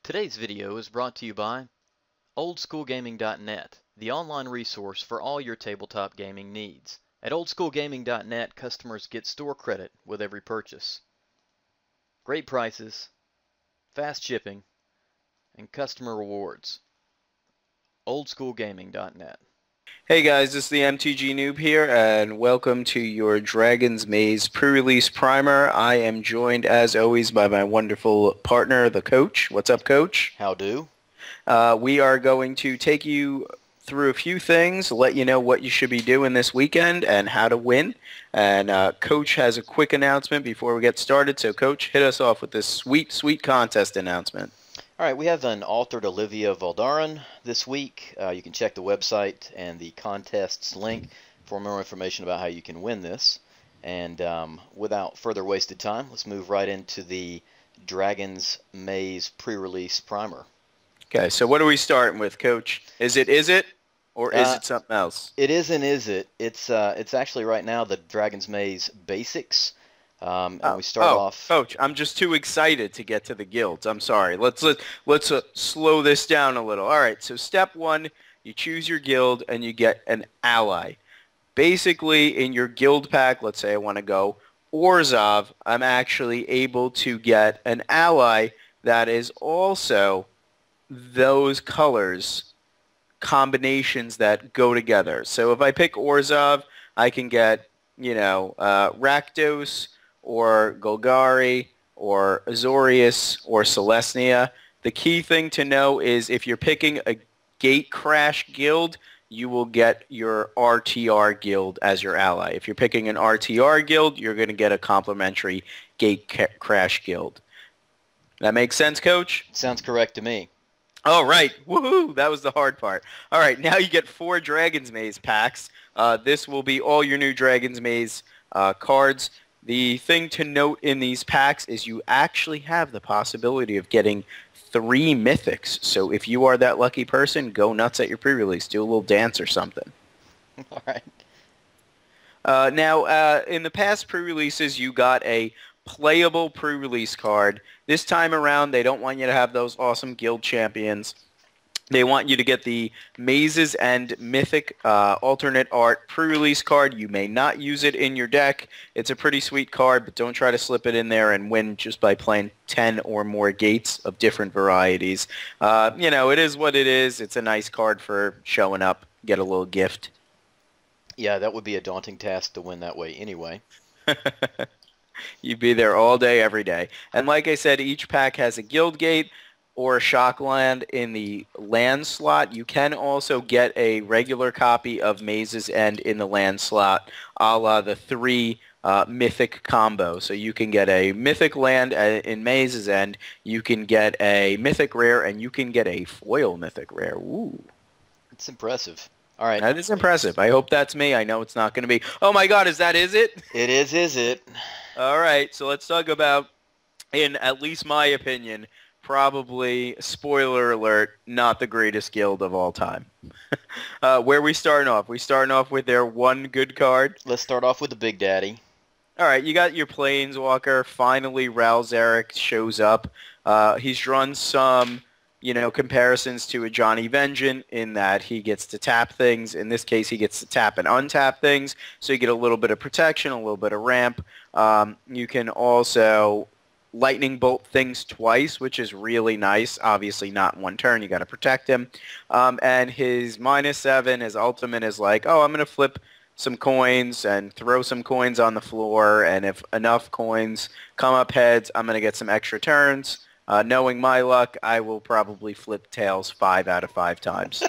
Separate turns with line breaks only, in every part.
Today's video is brought to you by oldschoolgaming.net, the online resource for all your tabletop gaming needs. At oldschoolgaming.net, customers get store credit with every purchase. Great prices, fast shipping, and customer rewards. oldschoolgaming.net.
Hey guys, this is the TheMTGnoob here, and welcome to your Dragon's Maze pre-release primer. I am joined, as always, by my wonderful partner, the Coach. What's up, Coach?
How do?
We are going to take you through a few things, let you know what you should be doing this weekend and how to win. And Coach has a quick announcement before we get started. So, Coach, hit us off with this sweet, sweet contest announcement.
All right, we have an altered Olivia Valdarin this week. You can check the website and the contests link for more information about how you can win this. And without further wasted time, let's move right into the Dragon's Maze pre-release primer.
Okay, so what are we starting with, Coach? Is it, or is it something else?
It is an Izzet. It's actually right now the Dragon's Maze Basics. And we start off.
Coach, I'm just too excited to get to the guilds. I'm sorry. Let's slow this down a little. All right. So step one, you choose your guild and you get an ally. Basically, in your guild pack, let's say I want to go Orzhov, I'm actually able to get an ally that is also those colors combinations that go together. So if I pick Orzhov, I can get Rakdos, or Golgari, or Azorius, or Selesnya. The key thing to know is if you're picking a Gate Crash guild, you will get your RTR guild as your ally. If you're picking an RTR guild, you're going to get a complimentary Gate Crash guild. That makes sense, Coach?
Sounds correct to me.
All right. Woohoo! That was the hard part. All right, now you get 4 Dragon's Maze packs. This will be all your new Dragon's Maze cards. The thing to note in these packs is you actually have the possibility of getting 3 mythics. So if you are that lucky person, go nuts at your pre-release. Do a little dance or something.
All right.
Now, in the past pre-releases, you got a playable pre-release card. This time around, they don't want you to have those awesome guild champions. They want you to get the Mazes and Mythic alternate art pre-release card. You may not use it in your deck. It's a pretty sweet card, but don't try to slip it in there and win just by playing 10 or more gates of different varieties. It is what it is. It's a nice card for showing up, get a little gift.
Yeah, that would be a daunting task to win that way anyway.
You'd be there all day, every day. And like I said, each pack has a guild gate or a shock land in the land slot. You can also get a regular copy of Maze's End in the land slot, a la the 3 mythic combo. So you can get a mythic land in Maze's End, you can get a mythic rare, and you can get a foil mythic rare. Ooh.
It's impressive. All right.
That is impressive. I hope that's me. I know it's not going to be. Oh my god, is it?
It is Izzet.
All right, so let's talk about, in at least my opinion, probably, spoiler alert, not the greatest guild of all time. Where are we starting off? We starting off with their one good card.
Let's start off with the Big Daddy.
All right, you got your Planeswalker. Finally, Ral Zarek shows up. He's drawn some, comparisons to a Johnny Vengeance in that he gets to tap things. In this case, he gets to tap and untap things, so you get a little bit of protection, a little bit of ramp. You can also lightning bolt things twice, which is really nice. Obviously not in one turn. You got to protect him. And his -7, his ultimate is like, oh, I'm going to flip some coins and throw some coins on the floor, and if enough coins come up heads, I'm going to get some extra turns. Knowing my luck, I will probably flip tails 5 out of 5 times.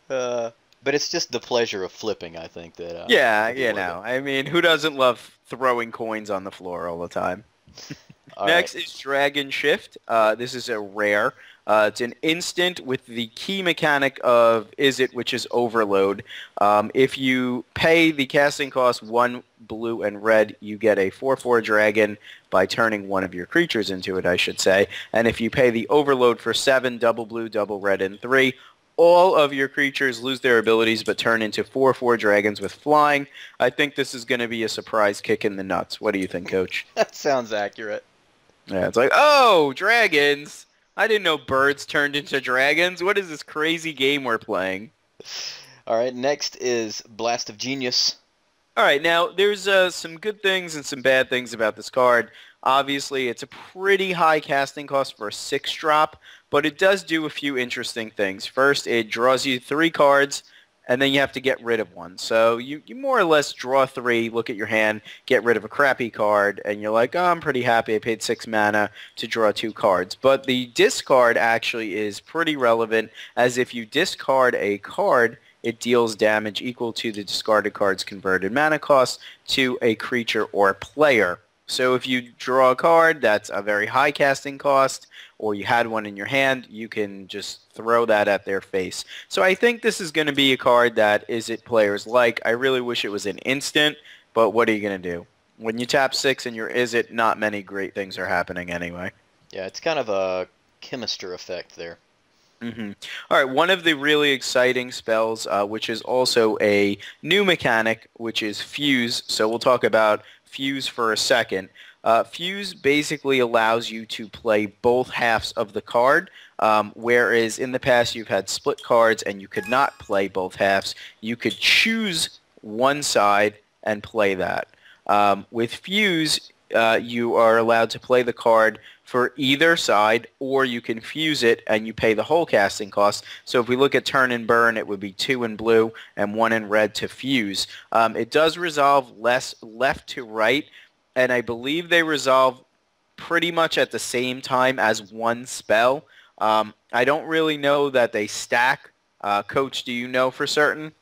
But it's just the pleasure of flipping, I think. That
I mean, who doesn't love throwing coins on the floor all the time? Next is Dragon Shift. This is a rare. It's an instant with the key mechanic of Izzet, which is Overload. If you pay the casting cost 1 blue and red, you get a 4/4 dragon by turning one of your creatures into it, I should say. And if you pay the Overload for 7, double blue, double red, and 3, all of your creatures lose their abilities but turn into 4/4 dragons with flying. I think this is going to be a surprise kick in the nuts. What do you think, Coach?
That sounds accurate.
Yeah, it's like, oh, dragons! I didn't know birds turned into dragons. What is this crazy game we're playing?
All right, next is Blast of Genius.
All right, now there's some good things and some bad things about this card. Obviously, it's a pretty high casting cost for a 6-drop, but it does do a few interesting things. First, it draws you 3 cards, and then you have to get rid of one. So you more or less draw 3, look at your hand, get rid of a crappy card, and you're like, oh, I'm pretty happy. I paid 6 mana to draw 2 cards. But the discard actually is pretty relevant, as if you discard a card, it deals damage equal to the discarded card's converted mana cost to a creature or player. So if you draw a card that's a very high casting cost, or you had one in your hand, you can just throw that at their face. So I think this is going to be a card that Izzet players like. I really wish it was an instant, but what are you going to do? When you tap 6 and you're Izzet, not many great things are happening anyway.
Yeah, it's kind of a chemister effect there.
Mm-hmm. All right, one of the really exciting spells, which is also a new mechanic, which is Fuse. So we'll talk about Fuse for a second. Fuse basically allows you to play both halves of the card, whereas in the past you've had split cards and you could not play both halves. You could choose one side and play that. With Fuse, you are allowed to play the card for either side, or you can fuse it and you pay the whole casting cost. So if we look at turn and burn, it would be 2 in blue and 1 in red to fuse. It does resolve less left to right, and I believe they resolve pretty much at the same time as one spell. I don't really know that they stack. Coach, do you know for certain?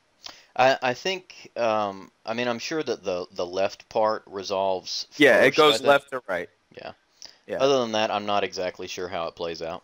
I think, I mean, I'm sure that the left part resolves first.
Yeah, it goes left to right.
Yeah.
Yeah.
Other than that, I'm not exactly sure how it plays out.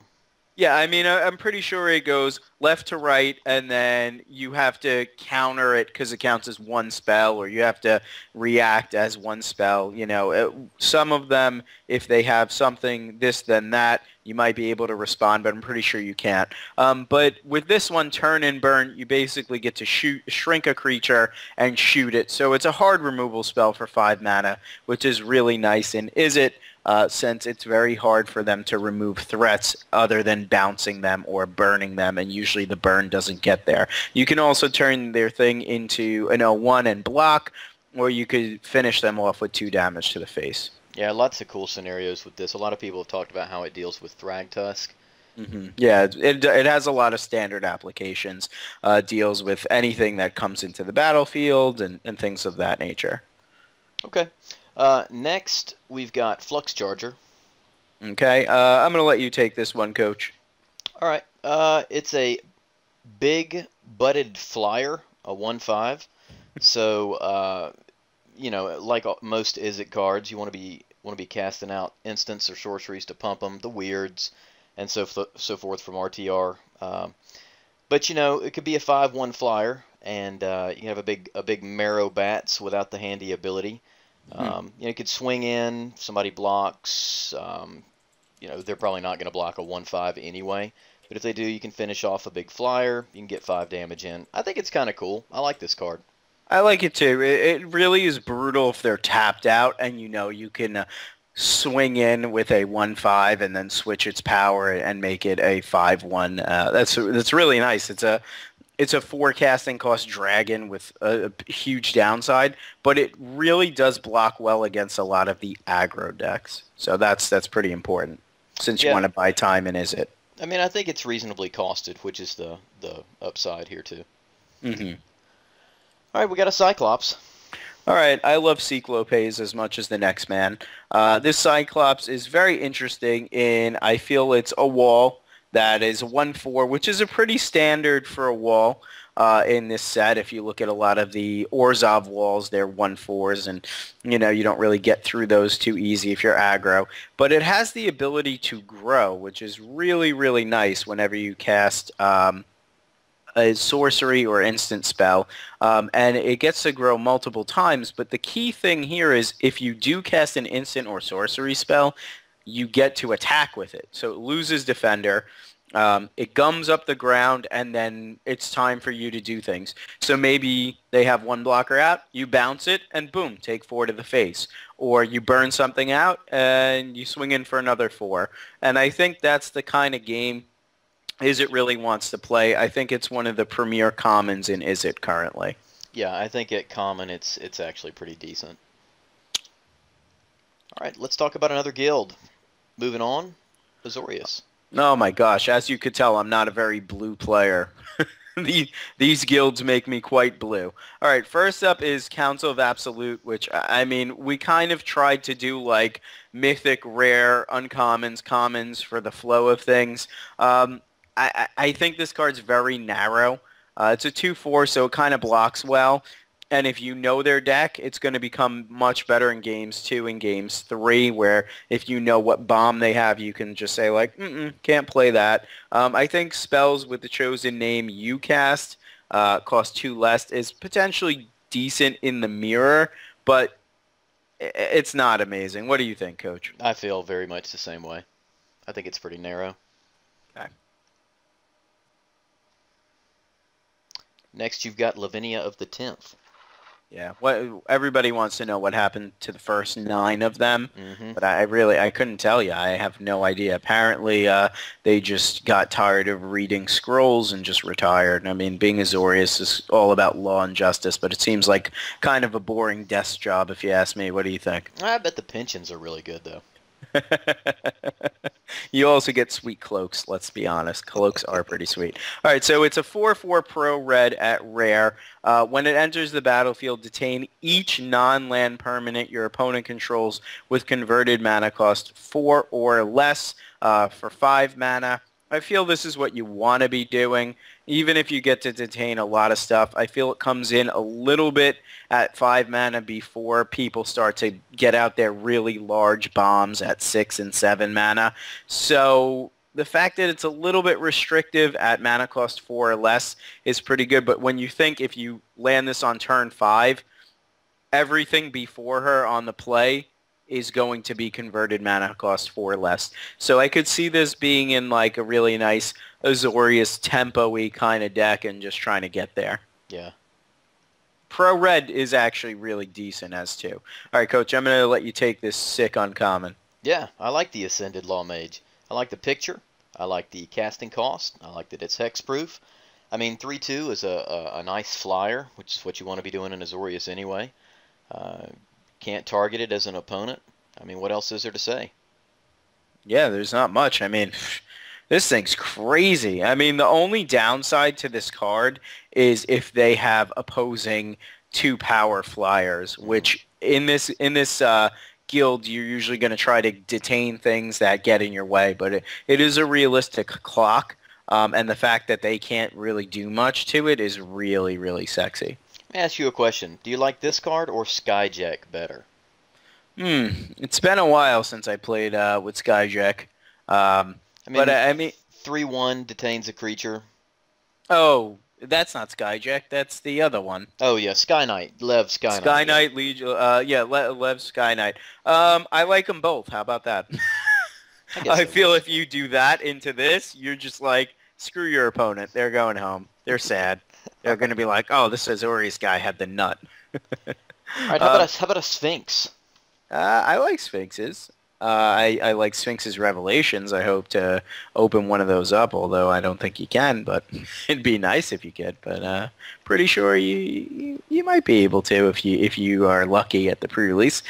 Yeah, I mean, I'm pretty sure it goes left to right, and then you have to counter it because it counts as one spell, or you have to react as one spell. You know, some of them, if they have something this, then that, you might be able to respond, but I'm pretty sure you can't. But with this one, turn and burn, you basically get to shrink a creature and shoot it. So it's a hard removal spell for 5 mana, which is really nice. And Izzet, since it's very hard for them to remove threats other than bouncing them or burning them, and usually the burn doesn't get there. You can also turn their thing into an 0-1 and block, or you could finish them off with 2 damage to the face.
Yeah, lots of cool scenarios with this. A lot of people have talked about how it deals with Thragtusk.
Mm-hmm. Yeah, it has a lot of standard applications, deals with anything that comes into the battlefield and things of that nature.
Okay. Next, we've got Flux Charger.
Okay, I'm going to let you take this one, Coach.
All right. It's a big butted flyer, a 1/5. So, you know, like most Izzet cards, you want to be casting out instants or sorceries to pump them, the weirds, and so forth from RTR. But you know, it could be a 5/1 flyer, and you have a big marrow bats without the handy ability. You know, you could swing in, somebody blocks. You know, they're probably not going to block a 1/5 anyway. But if they do, you can finish off a big flyer. You can get 5 damage in. I think it's kind of cool. I like this card.
I like it too. It really is brutal if they're tapped out, and you know you can swing in with a 1/5 and then switch its power and make it a 5/1. That's really nice. It's a 4 casting cost dragon with a huge downside, but it really does block well against a lot of the aggro decks. So that's pretty important since you want to buy time in Izzet.
I mean, I think it's reasonably costed, which is the upside here too.
Mm-hmm.
All right, we got a Cyclops.
All right, I love Cyclopes as much as the next man. This Cyclops is very interesting in, I feel it's a wall that is a 1/4, which is a pretty standard for a wall in this set. If you look at a lot of the Orzhov walls, they're 1/4s, and you know you don't really get through those too easy if you're aggro. But it has the ability to grow, which is really, really nice whenever you cast a sorcery or instant spell, and it gets to grow multiple times. But the key thing here is if you do cast an instant or sorcery spell, you get to attack with it. So it loses Defender, It gums up the ground, and then it's time for you to do things. So maybe they have one blocker out, you bounce it, and boom, take 4 to the face. Or you burn something out, and you swing in for another 4. And I think that's the kind of game Izzet really wants to play. I think it's one of the premier commons in Izzet currently.
Yeah, I think at common it's actually pretty decent. All right, let's talk about another guild. Moving on, Azorius.
Oh my gosh, as you could tell, I'm not a very blue player. These guilds make me quite blue. All right, first up is Council of Absolute, which, I mean, we kind of tried to do like mythic, rare, uncommons, commons for the flow of things. I think this card's very narrow. It's a 2/4, so it kind of blocks well. And if you know their deck, it's going to become much better in Games 2 and Games 3, where if you know what bomb they have, you can just say, like, can't play that. I think spells with the chosen name you cast cost 2 less is potentially decent in the mirror, but it's not amazing. What do you think, Coach?
I feel very much the same way. I think it's pretty narrow.
Okay.
Next, you've got Lavinia of the 10th.
Yeah, everybody wants to know what happened to the first 9 of them, but I couldn't tell you. I have no idea. Apparently, they just got tired of reading scrolls and just retired. I mean, being Azorius is all about law and justice, but it seems like kind of a boring desk job, if you ask me. What do you think?
I bet the pensions are really good, though.
You also get sweet cloaks, let's be honest. Cloaks are pretty sweet. All right, so it's a 4/4 pro red at rare. When it enters the battlefield, detain each non-land permanent your opponent controls with converted mana cost 4 or less for 5 mana. I feel this is what you want to be doing. Even if you get to detain a lot of stuff, I feel it comes in a little bit at 5 mana before people start to get out their really large bombs at 6 and 7 mana. So the fact that it's a little bit restrictive at mana cost 4 or less is pretty good. But when you think if you land this on turn 5, everything before her on the play is going to be converted mana cost 4 or less. So I could see this being in like a really nice Azorius tempo-y kind of deck and just trying to get there.
Yeah.
Pro Red is actually really decent as too. All right, Coach, I'm going to let you take this sick uncommon.
Yeah, I like the Ascended Law Mage. I like the picture. I like the casting cost. I like that it's hexproof. I mean, 3/2 is a nice flyer, which is what you want to be doing in Azorius anyway. Can't target it as an opponent. I mean, what else is there to say?
Yeah, there's not much. I mean, this thing's crazy. I mean, the only downside to this card is if they have opposing 2 power flyers, which in this guild, you're usually going to try to detain things that get in your way. But it is a realistic clock, and the fact that they can't really do much to it is really, really sexy.
Let me ask you a question. Do you like this card or Skyjack better?
It's been a while since I played with Skyjack. I mean,
3/1 detains a creature.
Oh, that's not Skyjack. That's the other one.
Oh yeah, Sky Knight, Lev Sky Knight.
Sky Knight, Legion. Lev Sky Knight. I like them both. How about that? I feel if you do that into this, you're just like, screw your opponent. They're going home. They're sad. They're going to be like, oh, this Azorius guy had the nut.
All right, how about a Sphinx?
I like Sphinxes. I like Sphinx's Revelations. I hope to open one of those up, although I don't think you can, but it'd be nice if you could. But pretty sure you might be able to if you are lucky at the pre-release.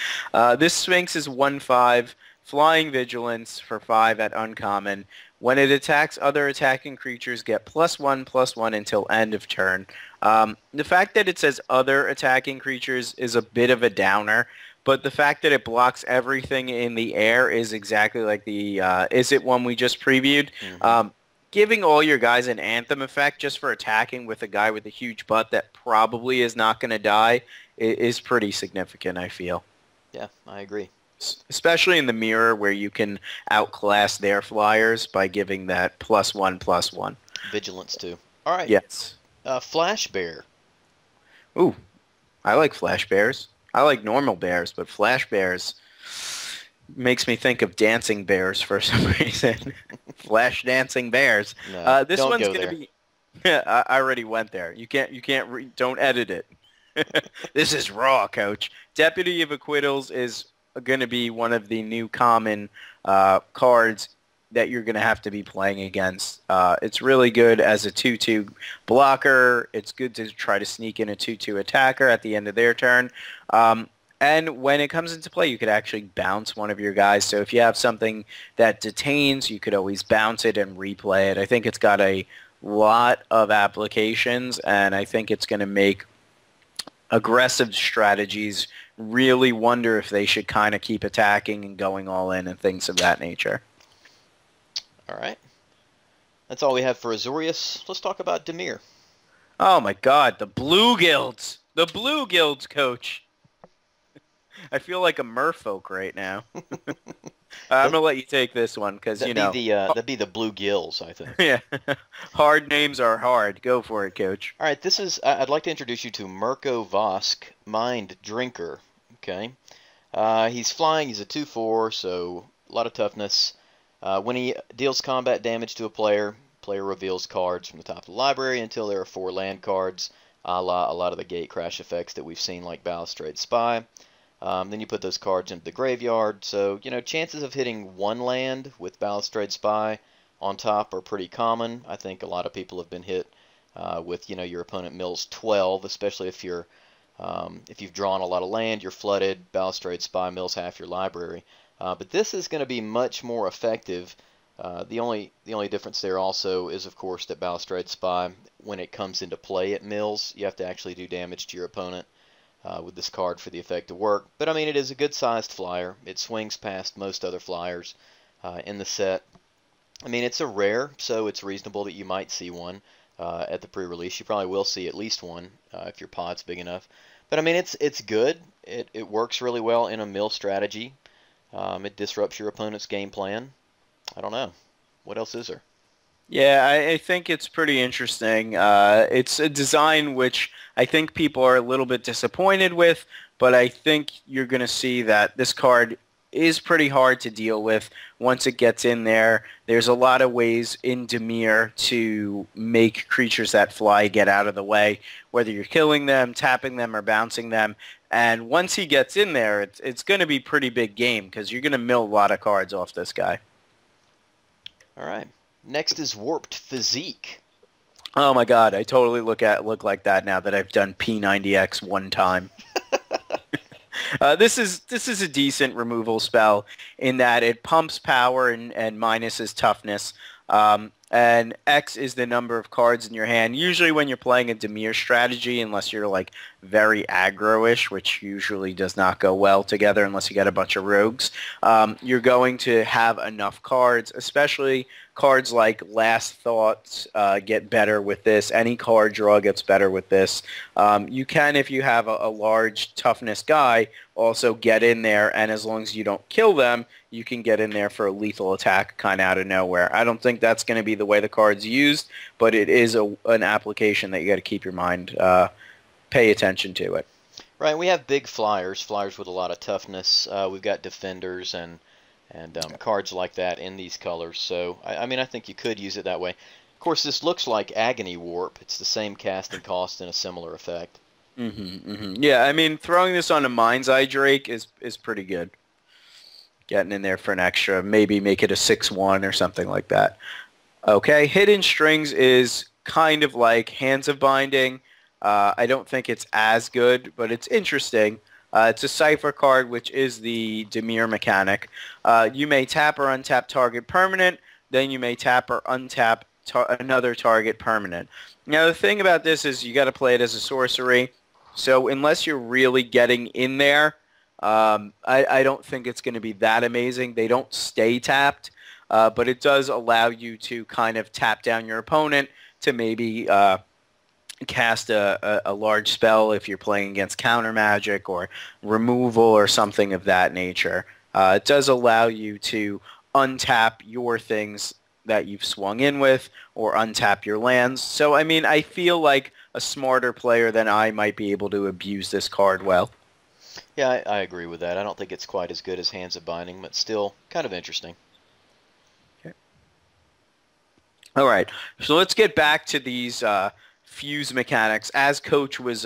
This Sphinx is 1/5, Flying Vigilance for 5 at uncommon. When it attacks other attacking creatures, get +1/+1 until end of turn. The fact that it says other attacking creatures is a bit of a downer, but the fact that it blocks everything in the air is exactly like the Izzet one we just previewed. Giving all your guys an Anthem effect just for attacking with a guy with a huge butt that probably is not going to die is pretty significant, I feel.
Yeah, I agree.
Especially in the mirror where you can outclass their flyers by giving that +1/+1.
Vigilance too. All right.
Yes.
Flash Bear.
Ooh, I like Flash Bears. I like normal bears, but Flash Bears, Makes me think of dancing bears for some reason. Flash dancing bears.
No,
This
don't
one's
go
gonna
there.
be. I already went there. Don't edit it. This is raw, Coach. Deputy of Acquittals is going to be one of the new common cards that you're going to have to be playing against. It's really good as a 2-2 blocker. It's good to try to sneak in a 2-2 attacker at the end of their turn. And when it comes into play, you could actually bounce one of your guys. So if you have something that detains, you could always bounce it and replay it. I think it's got a lot of applications, and I think it's going to make aggressive strategies really wonder if they should kind of keep attacking and going all in and things of that nature.
All right. That's all we have for Azorius. Let's talk about Dimir.
Oh my god, the Blue Guilds! The Blue Guilds, Coach! I feel like a merfolk right now. I'm going to let you take this one because, you know.
That'd be the Blue Gills, I think.
Yeah. Hard names are hard. Go for it, Coach.
All right, I'd like to introduce you to Mirko Vosk, Mind Drinker. Okay. He's flying. He's a 2/4, so a lot of toughness. When he deals combat damage to a player reveals cards from the top of the library until there are 4 land cards, a la a lot of the gate crash effects that we've seen, like Balustrade Spy. Then you put those cards into the graveyard. So, you know, chances of hitting 1 land with Balustrade Spy on top are pretty common. I think a lot of people have been hit with, you know, your opponent mills 12, especially if you've drawn a lot of land, you're flooded, Balustrade Spy mills half your library. But this is going to be much more effective. The only difference there also is, of course, that Balustrade Spy, when it comes into play at mills, you have to actually do damage to your opponent with this card for the effect to work. But I mean, it is a good-sized flyer. It swings past most other flyers in the set. I mean, it's a rare, so it's reasonable that you might see one at the pre-release. You probably will see at least one if your pod's big enough. But I mean, it's good. It works really well in a mill strategy. It disrupts your opponent's game plan. I don't know. What else is there?
Yeah, I think it's pretty interesting. It's a design which I think people are a little bit disappointed with, but I think you're going to see that this card is pretty hard to deal with once it gets in there. There's a lot of ways in Dimir to make creatures that fly get out of the way, whether you're killing them, tapping them, or bouncing them. And once he gets in there, it's going to be pretty big game because you're going to mill a lot of cards off this guy.
All right. Next is Warped Physique.
Oh my god, I totally look like that now that I've done P90X one time. This is a decent removal spell in that it pumps power and minuses toughness. And X is the number of cards in your hand. Usually when you're playing a Dimir strategy, unless you're like very aggro-ish, which usually does not go well together unless you get a bunch of rogues, you're going to have enough cards, especially cards like Last Thoughts get better with this. Any card draw gets better with this. You can, if you have a large toughness guy, also get in there, and as long as you don't kill them, you can get in there for a lethal attack kind of out of nowhere. I don't think that's going to be the way the card's used, but it is an application that you got to keep your mind, pay attention to it.
Right, we have big flyers with a lot of toughness. We've got defenders and cards like that in these colors. So, I mean, I think you could use it that way. Of course, this looks like Agony Warp. It's the same casting cost and a similar effect.
Yeah, I mean, throwing this on a Mind's Eye Drake is pretty good. Getting in there for an extra, maybe make it a 6/1 or something like that. Okay, Hidden Strings is kind of like Hands of Binding. I don't think it's as good, but it's interesting. It's a Cipher card, which is the Dimir mechanic. You may tap or untap target permanent, then you may tap or untap another target permanent. Now, the thing about this is you got to play it as a sorcery, so unless you're really getting in there, I don't think it's going to be that amazing. They don't stay tapped, but it does allow you to kind of tap down your opponent to maybe cast a large spell if you're playing against counter magic or removal or something of that nature. It does allow you to untap your things that you've swung in with or untap your lands. So, I mean, I feel like a smarter player than I might be able to abuse this card well.
Yeah, I agree with that. I don't think it's quite as good as Hands of Binding, but still kind of interesting.
Okay. All right, so let's get back to these fuse mechanics. As Coach was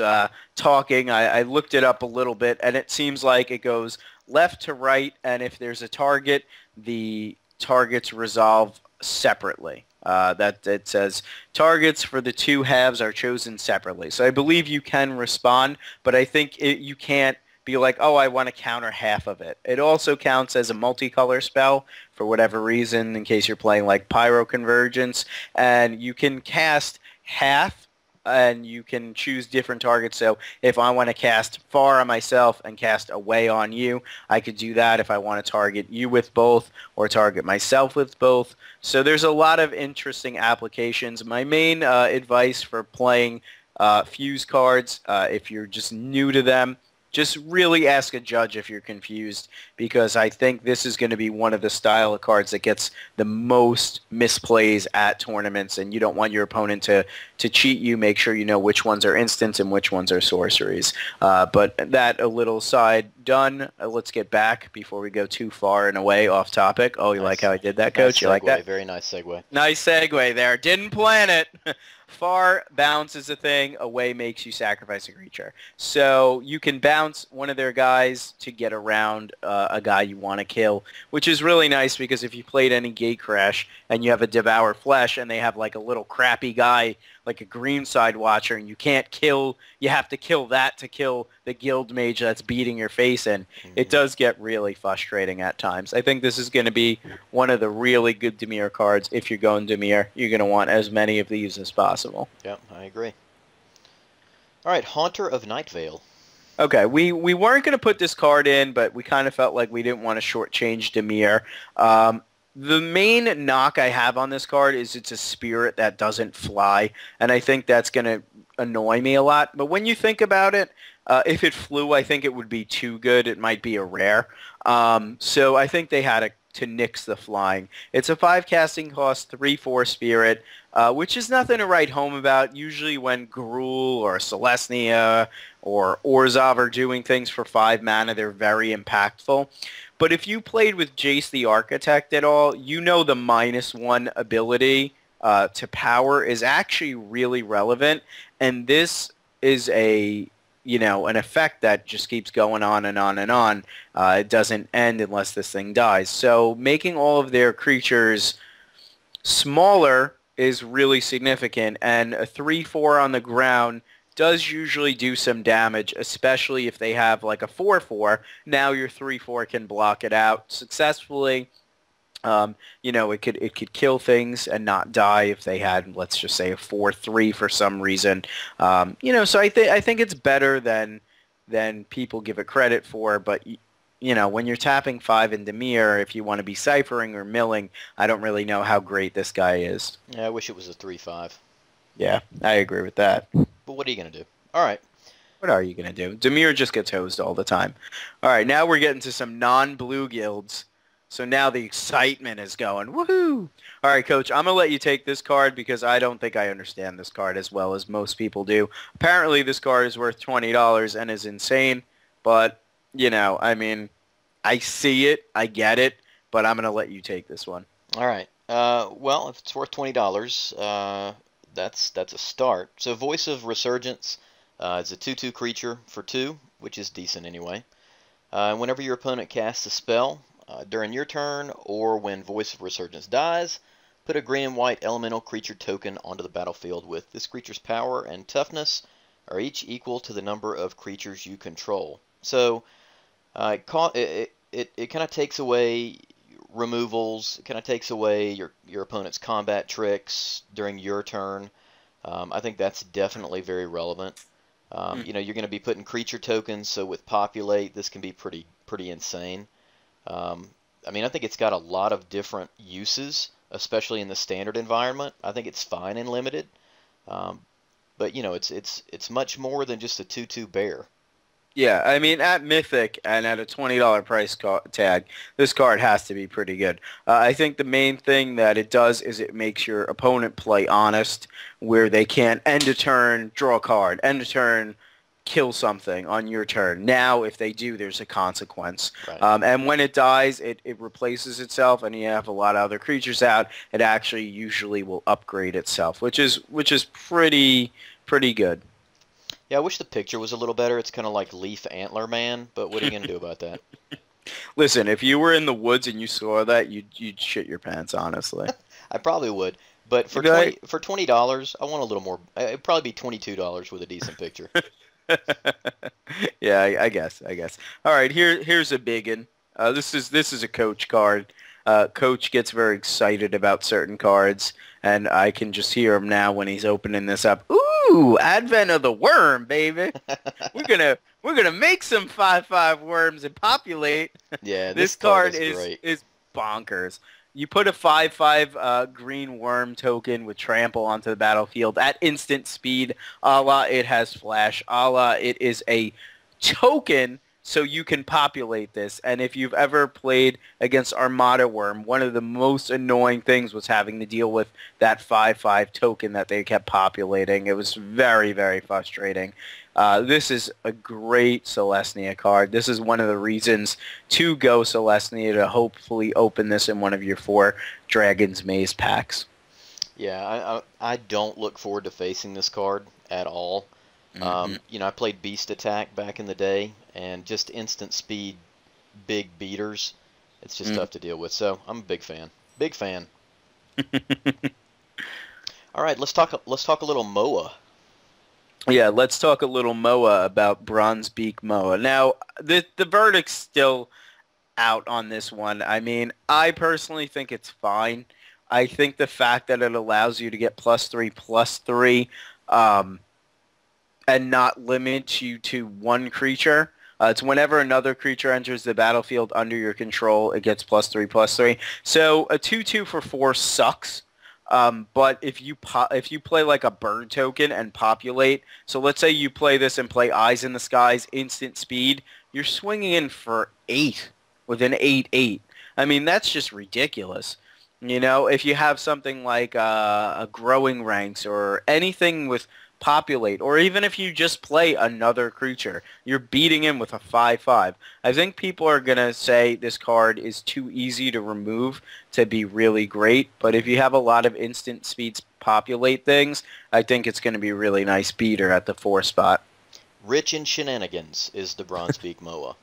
talking, I looked it up a little bit, and it seems like it goes left to right, and if there's a target, the targets resolve separately. That it says targets for the two halves are chosen separately. So I believe you can respond, but I think you can't be like, oh, I want to counter half of it. It also counts as a multicolor spell for whatever reason, in case you're playing like Pyro Convergence, and you can cast half and you can choose different targets. So if I want to cast far on myself and cast away on you, I could do that if I want to target you with both or target myself with both. So there's a lot of interesting applications. My main advice for playing Fuse cards, if you're just new to them, just really ask a judge if you're confused, because I think this is going to be one of the style of cards that gets the most misplays at tournaments, and you don't want your opponent to cheat you. Make sure you know which ones are instants and which ones are sorceries. But that a little side done. Let's get back before we go too far and away off topic. Oh, you like how I did that, Coach?
Nice
You like that?
Very nice segue.
Nice segue there. Didn't plan it. Far bounce is a thing. Away makes you sacrifice a creature. So you can bounce one of their guys to get around a guy you want to kill, which is really nice because if you played any Gate Crash and you have a Devour Flesh and they have like a little crappy guy, like a green side watcher, and you can't kill, you have to kill that to kill the guild mage that's beating your face in. It does get really frustrating at times. I think this is going to be one of the really good Dimir cards. If you're going Dimir, you're going to want as many of these as possible.
Yep, I agree. All right, Haunter of Nightvale.
Okay, we weren't going to put this card in, but we kind of felt like we didn't want to shortchange Dimir. The main knock I have on this card is it's a spirit that doesn't fly, and I think that's going to annoy me a lot. But when you think about it, if it flew, I think it would be too good. It might be a rare. So I think they had to nix the flying. It's a 5 casting cost, 3/4 spirit, which is nothing to write home about. Usually when Gruul or Selesnya or Orzhov are doing things for 5 mana, they're very impactful. But if you played with Jace the Architect at all, you know the -1 ability to power is actually really relevant, and this is an effect that just keeps going on and on and on. It doesn't end unless this thing dies. So making all of their creatures smaller is really significant, and a 3/4 on the ground does usually do some damage, especially if they have like a 4/4. Now your 3/4 can block it out successfully. It could kill things and not die if they had, let's just say, a 4/3 for some reason. So I think it's better than people give it credit for. But when you're tapping 5 in Dimir, if you want to be ciphering or milling, I don't really know how great this guy is.
Yeah, I wish it was a 3/5.
Yeah, I agree with that.
But what are you going to do? All right.
What are you going to do? Dimir just gets hosed all the time. All right, now we're getting to some non-blue guilds. So now the excitement is going. Woohoo! All right, Coach, I'm going to let you take this card because I don't think I understand this card as well as most people do. Apparently this card is worth $20 and is insane. But, I see it. I get it. But I'm going to let you take this one.
All right. Well, if it's worth $20, that's a start. So Voice of Resurgence is a 2/2 creature for 2, which is decent anyway. Whenever your opponent casts a spell during your turn, or when Voice of Resurgence dies, put a green and white elemental creature token onto the battlefield with this creature's power and toughness are each equal to the number of creatures you control. So it kind of takes away removals. It kind of takes away your opponent's combat tricks during your turn. I think that's definitely very relevant. You're going to be putting creature tokens, so with Populate, this can be pretty insane. I think it's got a lot of different uses, especially in the standard environment. I think it's fine in limited, but it's much more than just a 2/2 bear.
Yeah, at Mythic and at a $20 price tag, this card has to be pretty good. I think the main thing that it does is it makes your opponent play honest, where they can't end a turn, draw a card, end a turn, kill something on your turn. Now, if they do, there's a consequence.
Right.
And when it dies, it replaces itself, and you have a lot of other creatures out. It actually usually will upgrade itself, which is pretty good.
Yeah, I wish the picture was a little better. It's kind of like Leaf Antler Man, but what are you going to do about that?
Listen, if you were in the woods and you saw that, you'd shit your pants, honestly.
I probably would. But for $20, I want a little more. It'd probably be $22 with a decent picture.
Yeah, I guess. All right, here's a big one. This is a coach card. Coach gets very excited about certain cards, and I can just hear him now when he's opening this up. Ooh, Advent of the Worm, baby. We're gonna make some 5/5 worms and populate.
Yeah,
this card
great.
is bonkers. You put a 5/5 green worm token with trample onto the battlefield at instant speed, a la it has flash, a la it is a token, so you can populate this. And if you've ever played against Armada Worm, one of the most annoying things was having to deal with that 5/5 token that they kept populating. It was very, very frustrating. This is a great Selesnya card. This is one of the reasons to go Selesnya, to hopefully open this in one of your 4 Dragon's Maze packs.
Yeah, I don't look forward to facing this card at all. You know, I played Beast Attack back in the day, and just instant speed, big beaters. It's just tough to deal with. So I'm a big fan. Big fan. All right, let's talk a little MOA.
Yeah, let's talk a little MOA about Bronzebeak MOA. Now, the verdict's still out on this one. I mean, I personally think it's fine. I think the fact that it allows you to get +3/+3, and not limit you to one creature. It's whenever another creature enters the battlefield under your control, it gets +3/+3. So a 2/2 for 4 sucks. But if you play like a bird token and populate, so let's say you play this and play Eyes in the Skies, instant speed, you're swinging in for 8 with an 8/8. I mean, that's just ridiculous. You know, if you have something like a Growing Ranks or anything with populate, or even if you just play another creature, you're beating him with a 5/5. I think people are going to say this card is too easy to remove to be really great, but if you have a lot of instant speeds populate things, I think it's going to be a really nice beater at the 4 spot.
Rich in shenanigans is the Bronzebeak MOA.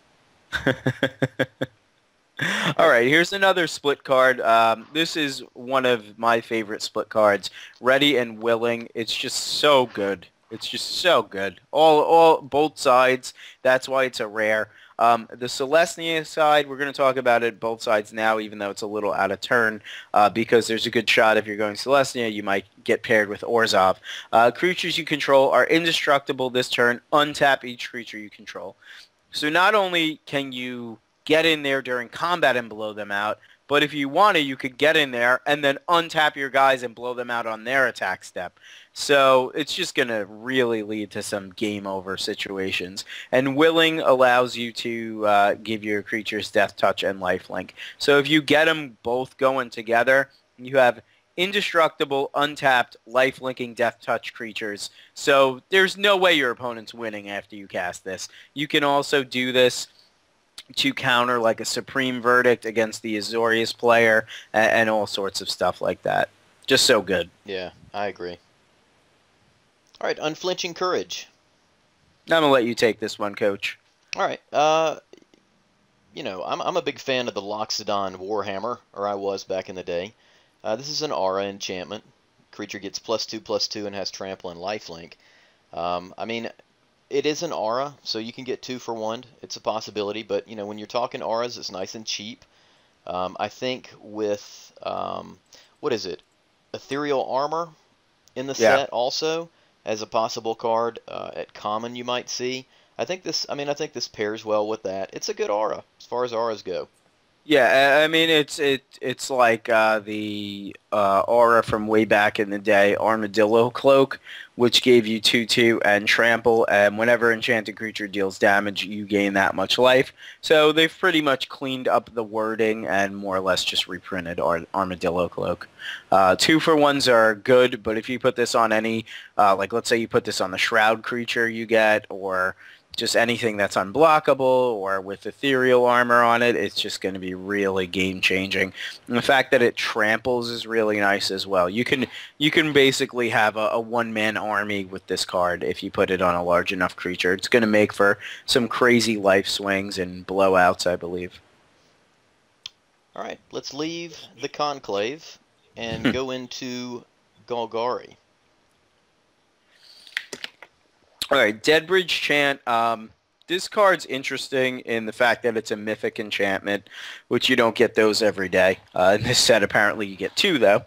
All right, here's another split card. This is one of my favorite split cards. Ready and Willing. It's just so good. It's just so good. Both sides. That's why it's a rare. The Selesnya side, we're going to talk about it both sides now, even though it's a little out of turn, because there's a good shot if you're going Selesnya, you might get paired with Orzhov. Creatures you control are indestructible this turn. Untap each creature you control. So not only can you get in there during combat and blow them out, but if you want to, you could get in there and then untap your guys and blow them out on their attack step. So it's just going to really lead to some game over situations. And Willing allows you to give your creatures Death Touch and Lifelink. So if you get them both going together, you have indestructible, untapped, lifelinking Death Touch creatures. So there's no way your opponent's winning after you cast this. You can also do this to counter like a Supreme Verdict against the Azorius player and all sorts of stuff like that. Just so good.
Yeah, I agree. All right, Unflinching Courage.
I'm going to let you take this one, Coach.
All right. You know, I'm a big fan of the Loxodon Warhammer, or I was back in the day. This is an aura enchantment. Creature gets +2/+2 and has trample and lifelink. I mean, it is an aura, so you can get 2 for 1. It's a possibility, but you know, when you're talking auras, it's nice and cheap. I think with what is it? Ethereal Armor in the set also as a possible card at common you might see. I think this pairs well with that. It's a good aura as far as auras go.
Yeah, I mean it's like the aura from way back in the day, Armadillo Cloak, which gave you 2/2 and trample, and whenever enchanted creature deals damage, you gain that much life. So they've pretty much cleaned up the wording and more or less just reprinted Armadillo Cloak. 2-for-1s are good, but if you put this on any, like let's say you put this on the Shroud creature you get, or just anything that's unblockable or with ethereal armor on it, it's just going to be really game changing. And the fact that it tramples is really nice as well. You can basically have a one-man army with this card if you put it on a large enough creature. It's going to make for some crazy life swings and blowouts, I believe.
All right, let's leave the Conclave and go into Golgari.
All right, Deadbridge Chant. This card's interesting in the fact that it's a mythic enchantment, which you don't get those every day. In this set, apparently you get 2, though.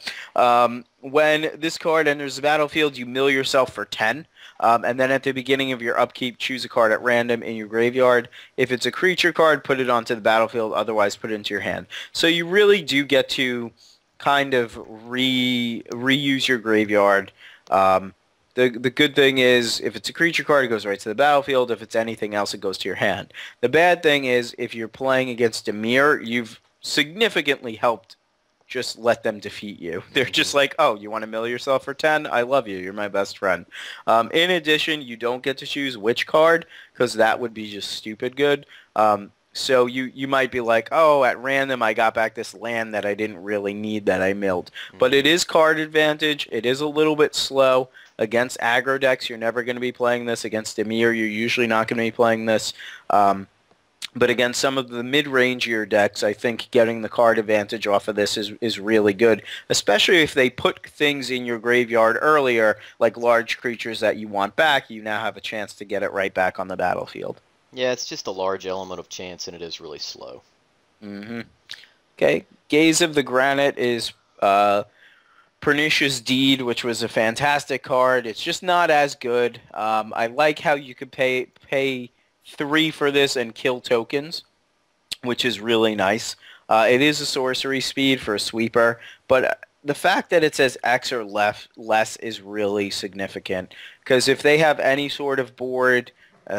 When this card enters the battlefield, you mill yourself for 10. And then at the beginning of your upkeep, choose a card at random in your graveyard. If it's a creature card, put it onto the battlefield. Otherwise, put it into your hand. So you really do get to kind of reuse your graveyard. The good thing is, if it's a creature card, it goes right to the battlefield. If it's anything else, it goes to your hand. The bad thing is, if you're playing against Dimir, you've significantly helped just let them defeat you. They're just like, oh, you want to mill yourself for 10? I love you. You're my best friend. In addition, you don't get to choose which card, because that would be just stupid good. So you might be like, oh, at random I got back this land that I didn't really need that I milled. But it is card advantage. It is a little bit slow. Against aggro decks, you're never going to be playing this. Against Dimir, you're usually not going to be playing this. But against some of the mid-rangier decks, I think getting the card advantage off of this is really good, especially if they put things in your graveyard earlier, like large creatures that you want back. You now have a chance to get it right back on the battlefield.
Yeah, it's just a large element of chance, and it is really slow.
Mm-hmm. Okay, Gaze of the Granite is Pernicious Deed, which was a fantastic card. It's just not as good. I like how you could pay 3 for this and kill tokens, which is really nice. It is a sorcery speed for a sweeper, but the fact that it says X or less is really significant, because if they have any sort of board,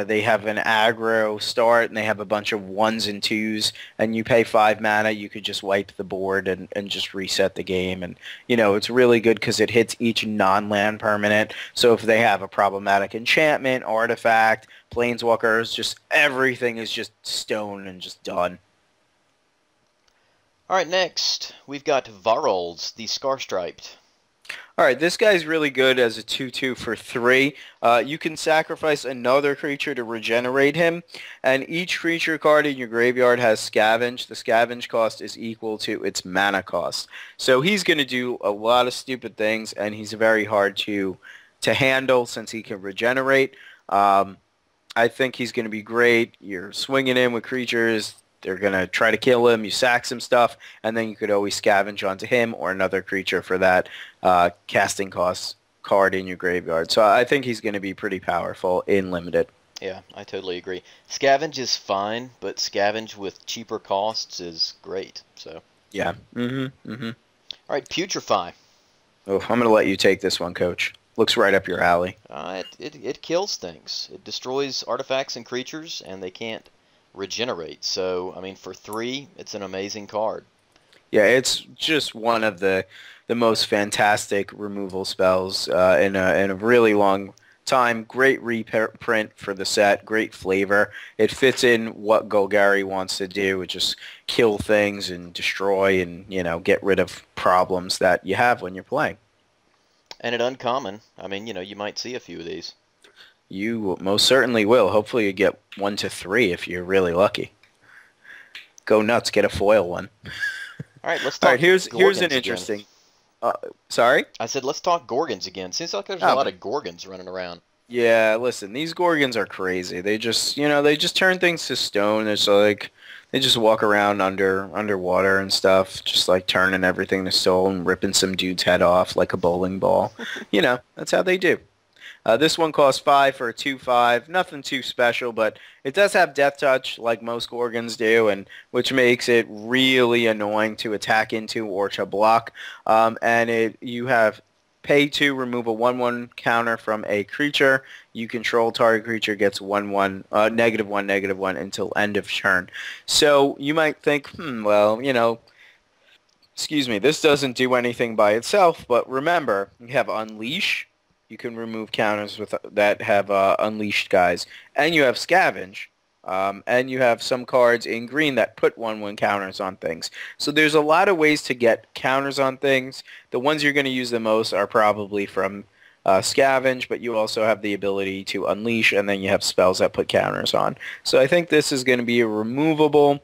they have an aggro start and they have a bunch of 1s and 2s, and you pay 5 mana, you could just wipe the board and just reset the game. And, it's really good because it hits each non-land permanent. So if they have a problematic enchantment, artifact, planeswalkers, just everything is just stone and just done.
All right, next we've got Varolds, the Scar-Striped.
All right, this guy's really good as a 2/2 for 3. You can sacrifice another creature to regenerate him, and each creature card in your graveyard has Scavenge. The Scavenge cost is equal to its mana cost. So he's going to do a lot of stupid things, and he's very hard to handle since he can regenerate. I think he's going to be great. You're swinging in with creatures. They're going to try to kill him. You sack some stuff, and then you could always scavenge onto him or another creature for that casting cost card in your graveyard. So I think he's going to be pretty powerful in Limited.
Yeah, I totally agree. Scavenge is fine, but Scavenge with cheaper costs is great. So
yeah. Mm-hmm. Mm-hmm.
All right, Putrefy.
Oh, I'm going to let you take this one, Coach. Looks right up your alley.
It kills things. It destroys artifacts and creatures, and they can't regenerate. So, I mean, for 3, it's an amazing card.
Yeah, it's just one of the most fantastic removal spells in a really long time. Great reprint for the set. Great flavor. It fits in what Golgari wants to do, which is kill things and destroy and, get rid of problems that you have when you're playing.
And at uncommon, I mean, you might see a few of these.
You most certainly will. Hopefully you get 1 to 3 if you're really lucky. Go nuts, get a foil one.
All right, let's talk.
All right, here's an interesting. Sorry?
I said let's talk Gorgons again. Seems like there's a lot of Gorgons running around.
Yeah, listen, these Gorgons are crazy. They just, they just turn things to stone. It's like they just walk around underwater and stuff, just like turning everything to stone, ripping some dude's head off like a bowling ball. That's how they do. This one costs 5 for a 2/5. Nothing too special, but it does have Death Touch like most Gorgons do, and which makes it really annoying to attack into or to block. You have pay to remove a 1/1 counter from a creature you control. Target creature gets -1/-1 -1 until end of turn. So you might think, well, excuse me, this doesn't do anything by itself, but remember, you have Unleash. You can remove counters that have Unleashed guys. And you have Scavenge. And you have some cards in green that put 1/1 counters on things. So there's a lot of ways to get counters on things. The ones you're going to use the most are probably from Scavenge, but you also have the ability to Unleash, and then you have spells that put counters on. So I think this is going to be a removable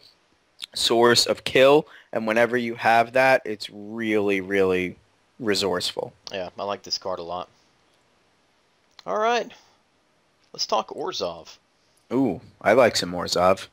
source of kill, and whenever you have that, it's really, really resourceful.
Yeah, I like this card a lot. All right, let's talk Orzhov.
Ooh, I like some Orzhov.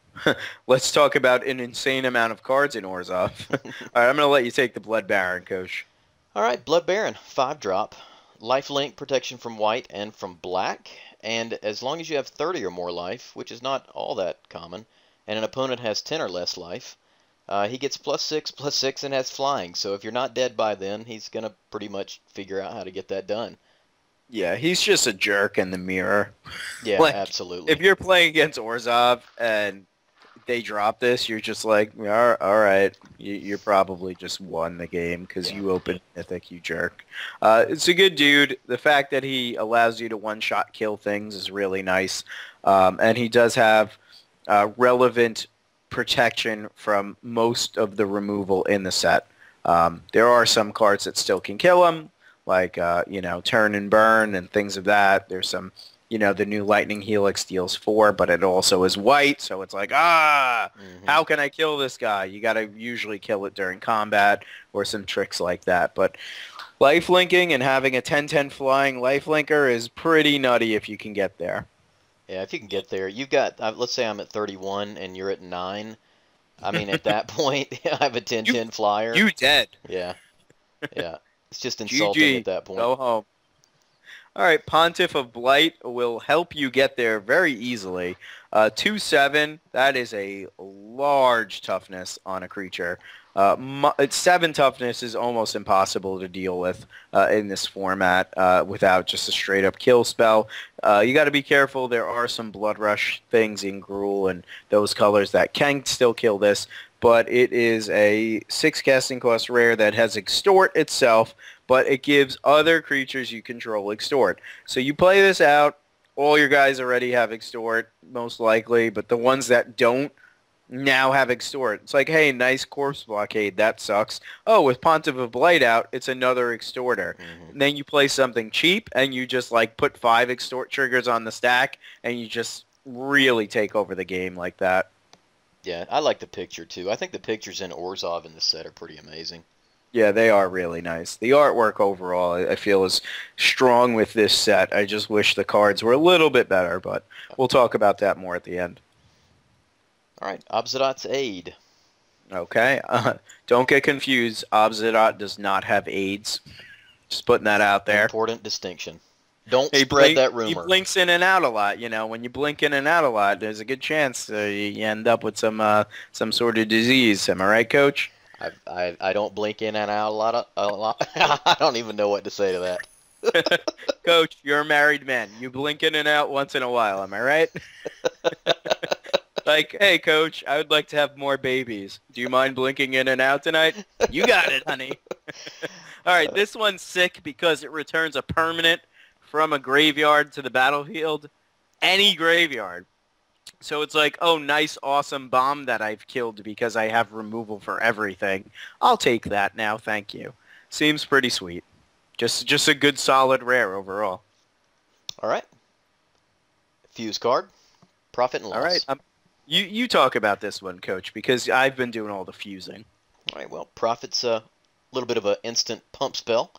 Let's talk about an insane amount of cards in Orzhov. All right, I'm going to let you take the Blood Baron, Coach.
All right, Blood Baron, 5-drop. Lifelink protection from white and from black. And as long as you have 30 or more life, which is not all that common, and an opponent has 10 or less life, he gets +6/+6 and has flying. So if you're not dead by then, he's going to pretty much figure out how to get that done.
Yeah, he's just a jerk in the mirror.
Yeah, absolutely.
If you're playing against Orzhov and they drop this, you're just like, all right, you're probably just won the game because you opened Mythic, you jerk. It's a good dude. The fact that he allows you to one-shot kill things is really nice. And he does have relevant protection from most of the removal in the set. There are some cards that still can kill him, like, Turn and Burn and things of that. There's some, the new Lightning Helix deals 4, but it also is white, so it's like, how can I kill this guy? You got to usually kill it during combat or some tricks like that. But lifelinking and having a 10/10 flying lifelinker is pretty nutty if you can get there.
Yeah, if you can get there. You've got, let's say I'm at 31 and you're at 9. I mean, at that point, I have a 10/10 flyer.
You dead.
Yeah. Yeah. It's just insulting at that point.
Go home. All right, Pontiff of Blight will help you get there very easily. 2/7, that is a large toughness on a creature. 7 toughness is almost impossible to deal with in this format without just a straight-up kill spell. You got to be careful. There are some Blood Rush things in Gruul and those colors that can still kill this, but it is a 6 casting cost rare that has Extort itself, but it gives other creatures you control Extort. So you play this out. All your guys already have Extort, most likely, but the ones that don't now have Extort. It's like, hey, nice Corpse Blockade. That sucks. Oh, with Pontiff of Blight out, it's another Extorter. Mm-hmm. And then you play something cheap, and you just, put 5 Extort triggers on the stack, and you just really take over the game like that.
Yeah, I like the picture, too. I think the pictures in Orzhov in this set are pretty amazing.
Yeah, they are really nice. The artwork overall, I feel, is strong with this set. I just wish the cards were a little bit better, but we'll talk about that more at the end.
All right, Obzedat's Aid.
Okay, don't get confused. Obzedat does not have AIDS. Just putting that out there.
Important distinction. Don't spread that rumor.
He blinks in and out a lot. When you blink in and out a lot, there's a good chance you end up with some sort of disease. Am I right, Coach?
I don't blink in and out a lot. I don't even know what to say to that.
Coach, you're a married man. You blink in and out once in a while. Am I right? Like, hey, Coach, I would like to have more babies. Do you mind blinking in and out tonight? You got it, honey. All right, this one's sick because it returns a permanent from a graveyard to the battlefield. Any graveyard. So it's like, oh, nice, awesome bomb that I've killed because I have removal for everything. I'll take that now, thank you. Seems pretty sweet. Just a good, solid rare overall.
All right. Fuse card. Profit and loss.
All right. You talk about this one, Coach, because I've been doing all the fusing.
All right, well, Profit's a little bit of an instant pump spell,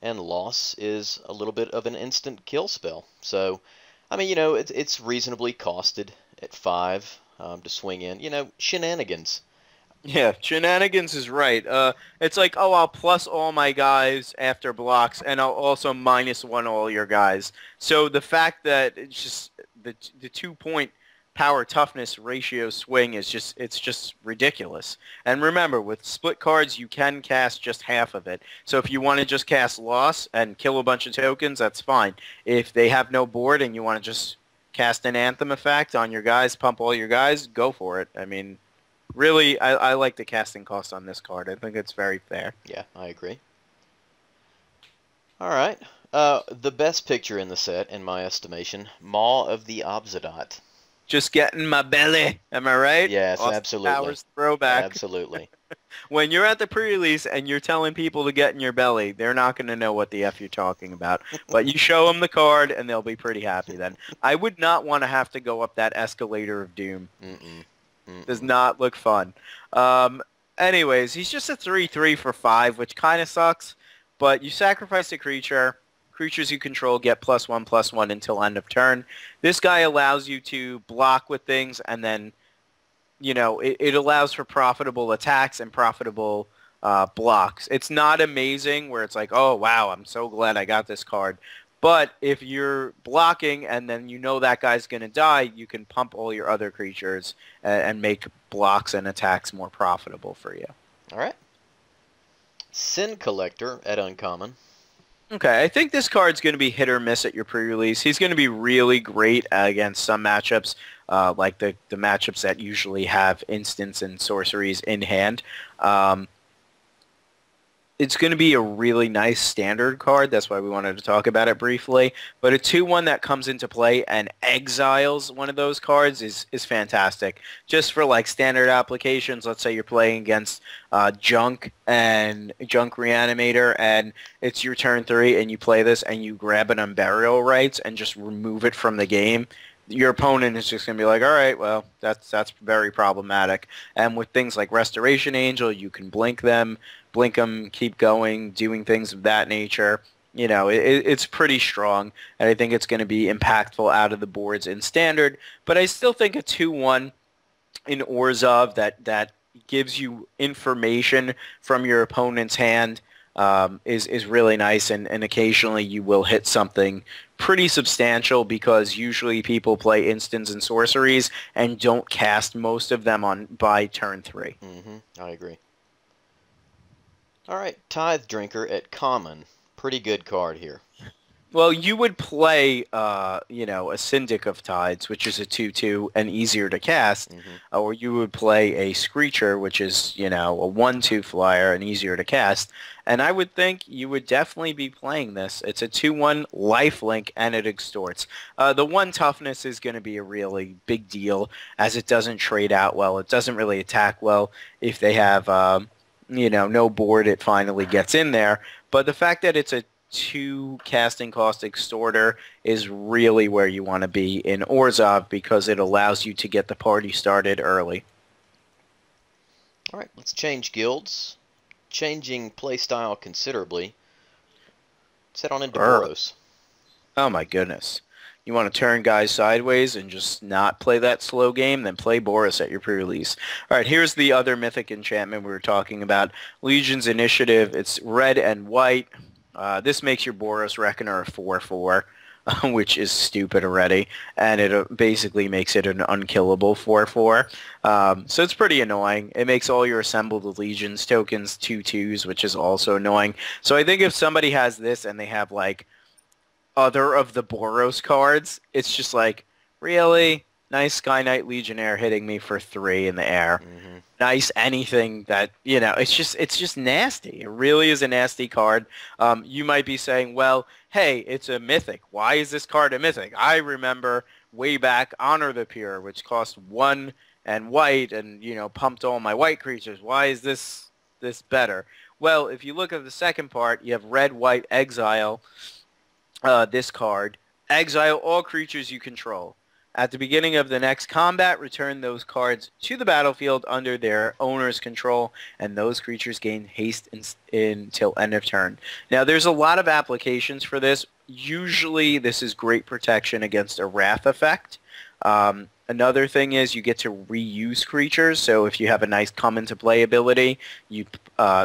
and loss is a little bit of an instant kill spell. So, I mean, it's reasonably costed at 5 to swing in. Shenanigans.
Yeah, Shenanigans is right. It's like, oh, I'll plus all my guys after blocks, and I'll also -1 all your guys. So the fact that it's just the 2-point power toughness ratio swing is it's just ridiculous. And remember, with split cards, you can cast just half of it. So if you want to just cast loss and kill a bunch of tokens, that's fine. If they have no board and you want to just cast an Anthem effect on your guys, pump all your guys, go for it. I mean, really, I like the casting cost on this card. I think it's very fair.
Yeah, I agree. All right. The best picture in the set, in my estimation, Maw of the Obzidot.
Just getting my belly. Am I right?
Yes,
Austin
absolutely.
Powers throwback.
Absolutely.
When you're at the pre-release and you're telling people to get in your belly, they're not going to know what the F you're talking about. But you show them the card, and they'll be pretty happy then. I would not want to have to go up that escalator of doom. Does not look fun. Anyways, he's just a 3/3 for 5, which kind of sucks. But you sacrifice a creature. Creatures you control get +1/+1 until end of turn. This guy allows you to block with things, and then, you know, it allows for profitable attacks and profitable blocks. It's not amazing where it's like, oh, wow, I'm so glad I got this card. But if you're blocking and then you know that guy's going to die, you can pump all your other creatures and make blocks and attacks more profitable for you.
All right. Sin Collector at Uncommon.
Okay, I think this card's going to be hit or miss at your pre-release. He's going to be really great against some matchups, like the matchups that usually have instants and sorceries in hand. It's going to be a really nice standard card. That's why we wanted to talk about it briefly. But a 2/1 that comes into play and exiles one of those cards is fantastic. Just for like standard applications, let's say you're playing against Junk and Junk Reanimator, and it's your turn 3, and you play this, and you grab an Unburial Rites and just remove it from the game. Your opponent is just going to be like, all right, well, that's very problematic. And with things like Restoration Angel, you can blink them, keep going, doing things of that nature. You know, it's pretty strong, and I think it's going to be impactful out of the boards in Standard. But I still think a 2/1 in Orzhov that gives you information from your opponent's hand is really nice, and occasionally you will hit something pretty substantial because usually people play instants and sorceries and don't cast most of them by turn 3.
I agree. All right, Tithe Drinker at Common. Pretty good card here.
Well, you would play, you know, a Syndic of Tides, which is a 2/2 and easier to cast, or you would play a Screecher, which is, you know, a 1/2 flyer and easier to cast. And I would think you would definitely be playing this. It's a 2/1 lifelink, and it extorts. The 1 toughness is going to be a really big deal, as it doesn't trade out well. It doesn't really attack well. If they have, you know, no board, it finally gets in there. But the fact that it's a 2 casting cost extorter is really where you want to be in Orzhov, because it allows you to get the party started early.
All right, let's change guilds. Changing playstyle considerably. Let's head on into Boros.
Oh my goodness. You want to turn guys sideways and just not play that slow game, then play Boros at your pre-release. All right, here's the other mythic enchantment we were talking about. Legion's Initiative. It's red and white. This makes your Boros Reckoner a 4/4, which is stupid already, and it basically makes it an unkillable 4/4. So it's pretty annoying. It makes all your Assembled Legions tokens 2/2s, which is also annoying. So I think if somebody has this and they have like other of the Boros cards, it's just like, really? Nice Sky Knight Legionnaire hitting me for 3 in the air. Nice anything that, you know, it's just nasty. It really is a nasty card. You might be saying, well, hey, it's a mythic. Why is this card a mythic? I remember way back Honor the Pure, which cost 1 and white and, you know, pumped all my white creatures. Why is this better? Well, if you look at the second part, you have red, white, exile this card. Exile all creatures you control. At the beginning of the next combat, return those cards to the battlefield under their owner's control, and those creatures gain haste until end of turn. Now, there's a lot of applications for this. Usually, this is great protection against a Wrath effect. Another thing is you get to reuse creatures. So if you have a nice come into play ability, you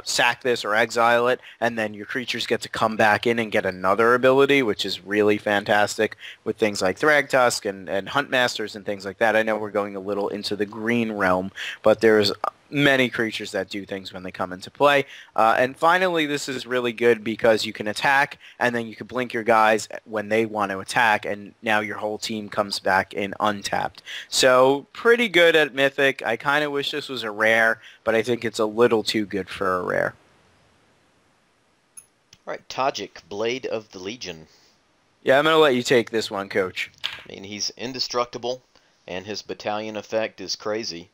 sack this or exile it, and then your creatures get to come back in and get another ability, which is really fantastic with things like Thragtusk and Huntmasters and things like that. I know we're going a little into the green realm, but there's many creatures that do things when they come into play. And finally, this is really good because you can attack, and then you can blink your guys when they want to attack, and now your whole team comes back in untapped. So pretty good at Mythic. I kind of wish this was a rare, but I think it's a little too good for a rare.
All right, Tajik, Blade of the Legion.
Yeah, I'm going to let you take this one, Coach.
I mean, he's indestructible, and his battalion effect is crazy.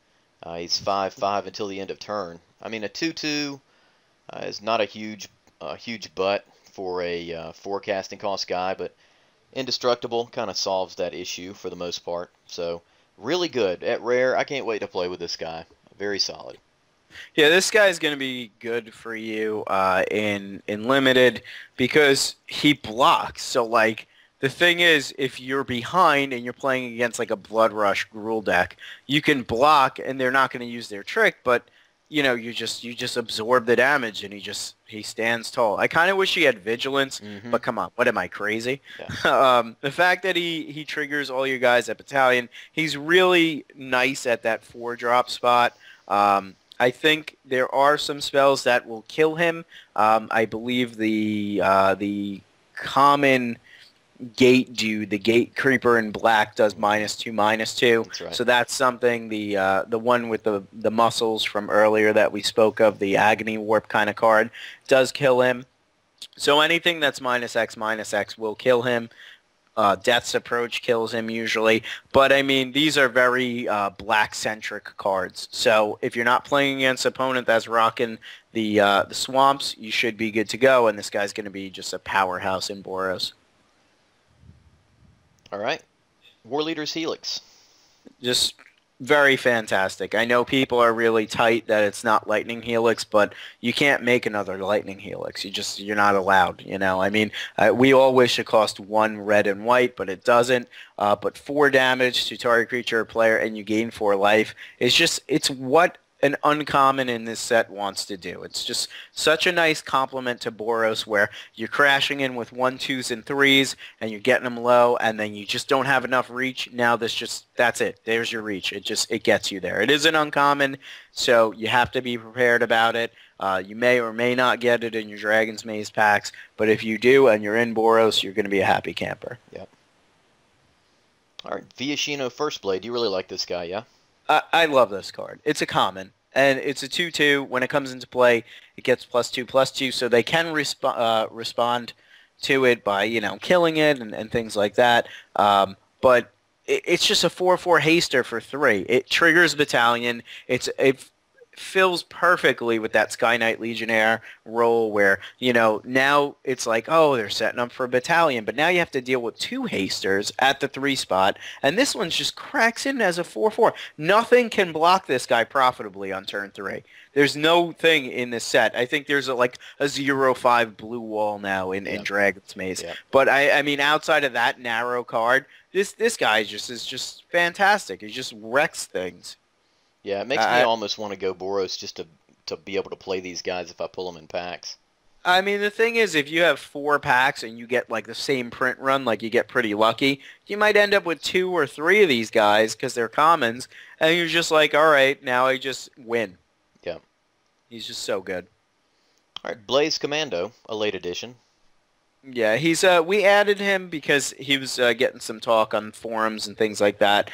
He's 5/5 until the end of turn. I mean, a 2/2 is not a huge butt for a forecasting cost guy, but indestructible kind of solves that issue for the most part. So really good at rare. I can't wait to play with this guy. Very solid.
Yeah, this guy's going to be good for you in limited because he blocks. So like the thing is, if you're behind and you're playing against like a Blood Rush Gruul deck, you can block and they're not going to use their trick, but you know, you just absorb the damage and he stands tall. I kind of wish he had vigilance, but come on, what am I, crazy? Yeah. The fact that he triggers all your guys at battalion, he's really nice at that 4-drop spot. I think there are some spells that will kill him. I believe the common gate dude, the gate creeper in black, does -2/-2.
That's right.
So that's something. The one with the muscles from earlier that we spoke of, the agony warp kind of card, does kill him. So anything that's -X/-X will kill him. Death's Approach kills him usually, but I mean these are very black-centric cards. So if you're not playing against an opponent that's rocking the swamps, you should be good to go. And this guy's going to be just a powerhouse in Boros.
All right, War Leader's Helix.
Just very fantastic. I know people are really tight that it's not Lightning Helix, but you can't make another Lightning Helix. You're not allowed, you know. I mean, we all wish it cost 1 red and white, but it doesn't. But 4 damage to target creature or player, and you gain 4 life. It's what an uncommon in this set wants to do. It's just such a nice complement to Boros where you're crashing in with 1, 2s, and 3s and you're getting them low and then you just don't have enough reach. Now that's it. There's your reach. It gets you there. It is an uncommon, so you have to be prepared about it. You may or may not get it in your Dragon's Maze packs, but if you do and you're in Boros, you're going to be a happy camper.
Yep. All right, Viashino First Blade. You really like this guy, yeah?
I love this card. It's a common, and it's a 2/2. When it comes into play, it gets +2/+2, so they can respond to it by, you know, killing it and things like that. But it's just a 4/4 haster for 3. It triggers Battalion. It fills perfectly with that Sky Knight Legionnaire role where, you know, now it's like, oh, they're setting up for a battalion, but now you have to deal with 2 hasters at the 3 spot, and this one just cracks in as a 4/4. Nothing can block this guy profitably on turn 3. There's no thing in this set. I think there's like a 0/5 blue wall now in Dragon's Maze. Yep. But I mean, outside of that narrow card, this guy is just fantastic. He just wrecks things.
Yeah, it makes me almost want to go Boros just to be able to play these guys if I pull them in packs.
I mean, the thing is, if you have 4 packs and you get like the same print run, like you get pretty lucky, you might end up with 2 or 3 of these guys because they're commons, and you're just like, all right, now I just win.
Yeah.
He's just so good.
All right, Blaze Commando, a late edition.
Yeah, he's we added him because he was getting some talk on forums and things like that.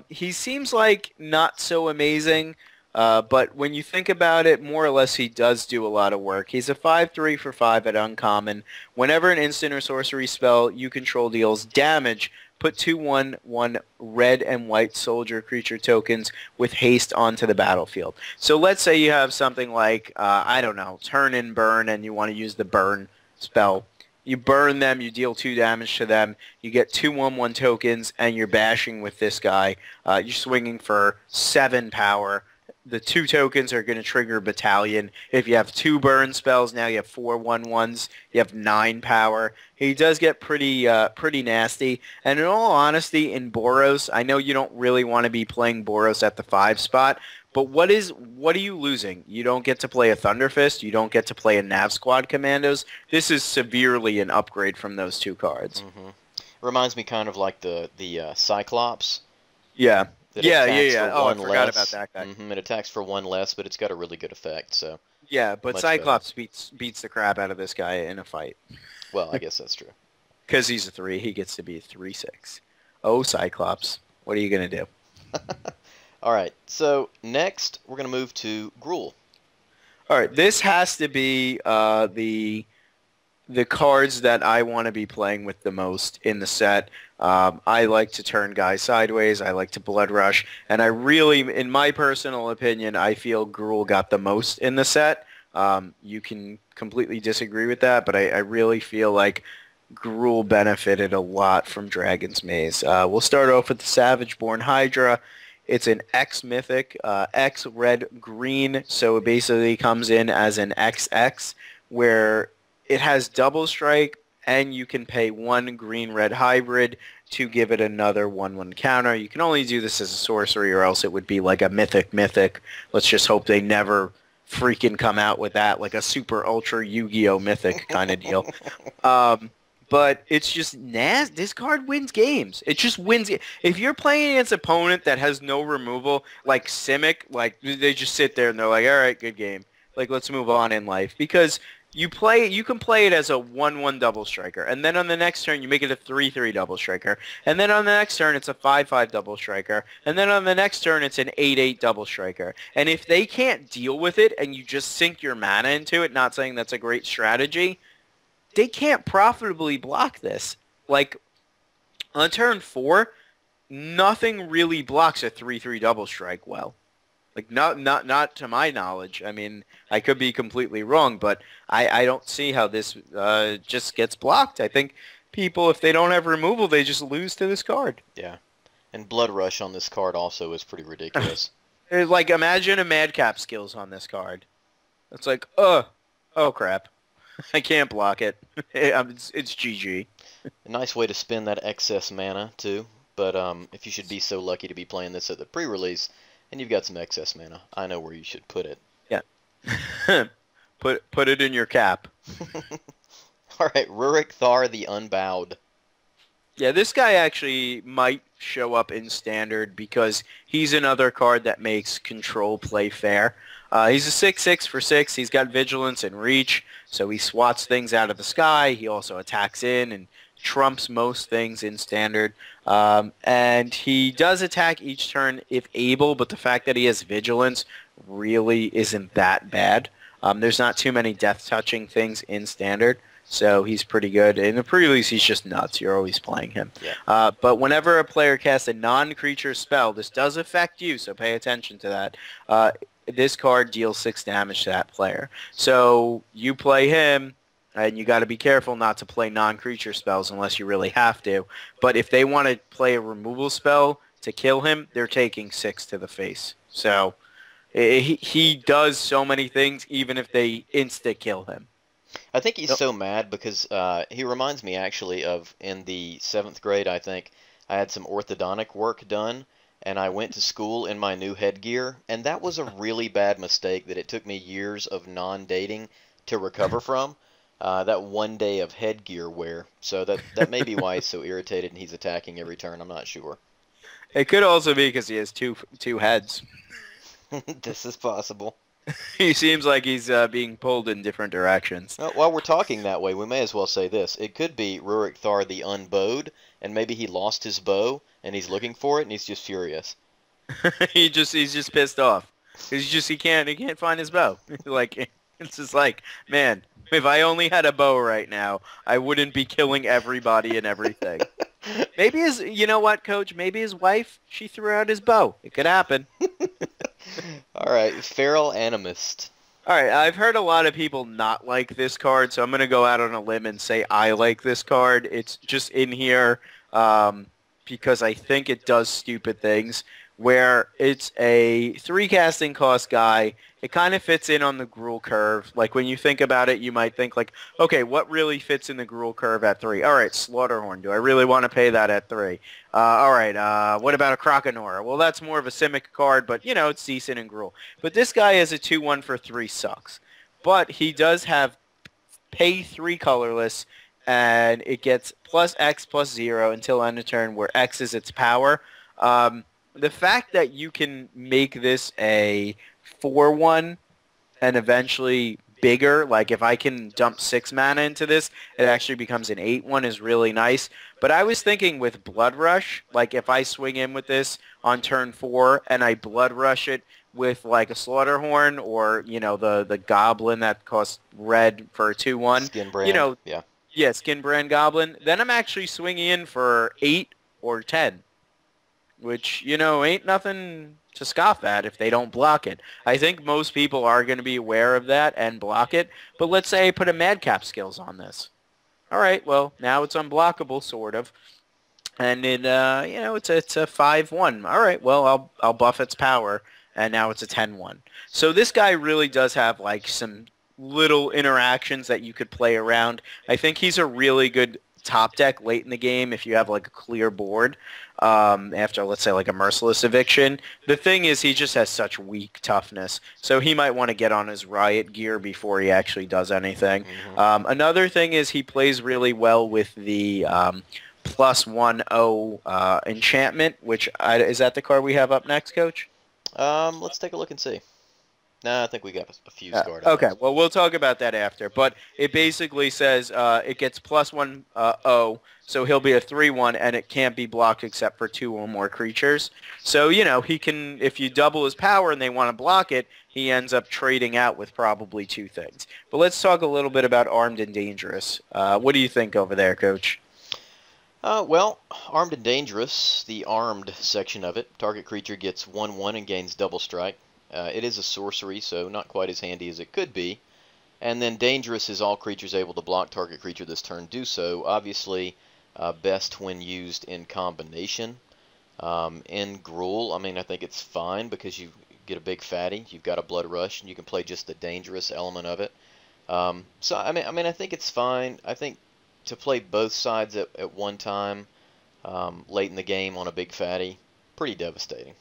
He seems like not so amazing, but when you think about it, more or less he does do a lot of work. He's a 5/3 for 5 at uncommon. Whenever an instant or sorcery spell you control deals damage, put 2/1/1 red and white soldier creature tokens with haste onto the battlefield. So let's say you have something like, I don't know, Turn and Burn, and you want to use the burn spell. You burn them, you deal 2 damage to them, you get 2/1/1 tokens, and you're bashing with this guy. You're swinging for 7 power. the 2 tokens are going to trigger Battalion. If you have 2 burn spells, now you have 4 1/1s. You have 9 power. He does get pretty nasty. And in all honesty, in Boros, I know you don't really want to be playing Boros at the 5 spot, but what are you losing? You don't get to play a Thunderfist. You don't get to play a Nav Squad Commandos. This is severely an upgrade from those 2 cards.
Mm-hmm. Reminds me kind of like the Cyclops.
Yeah.
Yeah.
Oh, I forgot about that guy.
Mm-hmm. It attacks for 1 less, but it's got a really good effect. So.
Yeah, but Cyclops beats the crap out of this guy in a fight.
Well, I guess that's true.
Because he's a 3, he gets to be a 3/6. Oh, Cyclops, what are you gonna do?
All right. So next, we're gonna move to Gruul.
All right, this has to be the cards that I want to be playing with the most in the set. I like to turn guys sideways. I like to blood rush. And I really, in my personal opinion, I feel Gruul got the most in the set. You can completely disagree with that, but I really feel like Gruul benefited a lot from Dragon's Maze. We'll start off with the Savage-Born Hydra. It's an X Mythic, X Red Green, so it basically comes in as an XX, where it has double strike, and you can pay 1 green-red hybrid to give it another 1/1 counter. You can only do this as a sorcery, or else it would be like a mythic. Let's just hope they never freaking come out with that, like a super ultra Yu-Gi-Oh! Mythic kind of deal. But it's just nasty. This card wins games. It just wins. If you're playing against an opponent that has no removal, like Simic, like they just sit there and they're like, all right, good game. Like, let's move on in life. Because you can play it as a 1/1 double striker, and then on the next turn you make it a 3/3 double striker, and then on the next turn it's a 5/5 double striker, and then on the next turn it's an 8/8 double striker. And if they can't deal with it and you just sink your mana into it, not saying that's a great strategy, they can't profitably block this. Like, on turn 4, nothing really blocks a 3/3 double strike well. Like, not to my knowledge. I mean, I could be completely wrong, but I don't see how this just gets blocked. I think people, if they don't have removal, they just lose to this card.
Yeah. And Blood Rush on this card also is pretty ridiculous.
Like, imagine a Madcap skills on this card. It's like, oh crap. I can't block it. It's GG.
A nice way to spend that excess mana, too. But if you should be so lucky to be playing this at the pre-release, and you've got some excess mana, I know where you should put it.
Yeah. Put it in your cap.
All right, Rurik Thar the Unbowed.
Yeah, this guy actually might show up in Standard because he's another card that makes control play fair. He's a 6/6 for 6. He's got Vigilance and Reach, so he swats things out of the sky. He also attacks in and trumps most things in Standard. And he does attack each turn if able, but the fact that he has Vigilance really isn't that bad. There's not too many death-touching things in Standard, so he's pretty good. In the pre-release, he's just nuts. You're always playing him.
Yeah.
But whenever a player casts a non-creature spell, this does affect you, so pay attention to that. This card deals 6 damage to that player. So you play him, and you got to be careful not to play non-creature spells unless you really have to. But if they want to play a removal spell to kill him, they're taking 6 to the face. So he does so many things, even if they insta-kill him.
I think he's so mad because he reminds me actually of in the 7th grade, I think, I had some orthodontic work done, and I went to school in my new headgear, and that was a really bad mistake that it took me years of non-dating to recover from. That one day of headgear wear. So that may be why he's so irritated and he's attacking every turn. I'm not sure.
It could also be because he has two heads.
This is possible.
He seems like he's being pulled in different directions.
Well, while we're talking that way, we may as well say this. It could be Rurik Thar the Unbowed, and maybe he lost his bow, and he's looking for it, and he's just furious.
He's just pissed off. He can't find his bow. Like, it's just like, man, if I only had a bow right now, I wouldn't be killing everybody and everything. Maybe you know what, Coach? Maybe his wife, she threw out his bow. It could happen.
All right, Feral Animist.
All right, I've heard a lot of people not like this card, so I'm going to go out on a limb and say I like this card. It's just in here because I think it does stupid things. where it's a 3 casting cost guy. It kind of fits in on the Gruul curve. Like, when you think about it, you might think, like, okay, what really fits in the Gruul curve at 3? All right, Slaughterhorn. Do I really want to pay that at 3? All right, what about a Croconora? Well, that's more of a Simic card, but, you know, it's decent in Gruul. But this guy is a 2-1 for 3 sucks. But he does have pay 3 colorless, and it gets plus X plus 0 until end of turn, where X is its power. The fact that you can make this a 4-1 and eventually bigger, like if I can dump 6 mana into this, it actually becomes an 8-1 is really nice. But I was thinking with Blood Rush, like if I swing in with this on turn 4 and I Blood Rush it with like a Slaughterhorn or, you know, the Goblin that costs red for a 2-1.
Skin brand,
you know,
yeah,
Skin Brand Goblin, then I'm actually swinging in for 8 or 10. Which, you know, ain't nothing to scoff at if they don't block it. I think most people are going to be aware of that and block it. But let's say I put a Madcap skills on this. All right, well, now it's unblockable, sort of. And it, you know, it's a 5-1. All right, well, I'll buff its power, and now it's a 10-1. So this guy really does have, like, some little interactions that you could play around. I think he's a really good top deck late in the game if you have like a clear board after, let's say, like a Merciless Eviction. The thing is, he just has such weak toughness, so he might want to get on his Riot gear before he actually does anything. Another thing is he plays really well with the +1/0 enchantment, which is that the card we have up next, Coach?
Let's take a look and see. No, I think we got a few scarred.
Okay, well, we'll talk about that after. But it basically says it gets +1/0, so he'll be a 3-1, and it can't be blocked except for 2 or more creatures. So, you know, he can, if you double his power and they want to block it, he ends up trading out with probably 2 things. But let's talk a little bit about Armed and Dangerous. What do you think over there, Coach?
Well, Armed and Dangerous, the armed section of it, target creature gets 1/1 and gains double strike. It is a sorcery, so not quite as handy as it could be. And then Dangerous is all creatures able to block target creature this turn do so. Obviously, best when used in combination. In Gruul, I mean, I think it's fine because you get a big fatty. You've got a Blood Rush, and you can play just the Dangerous element of it. So, I mean, I think it's fine. I think to play both sides at one time late in the game on a big fatty, pretty devastating.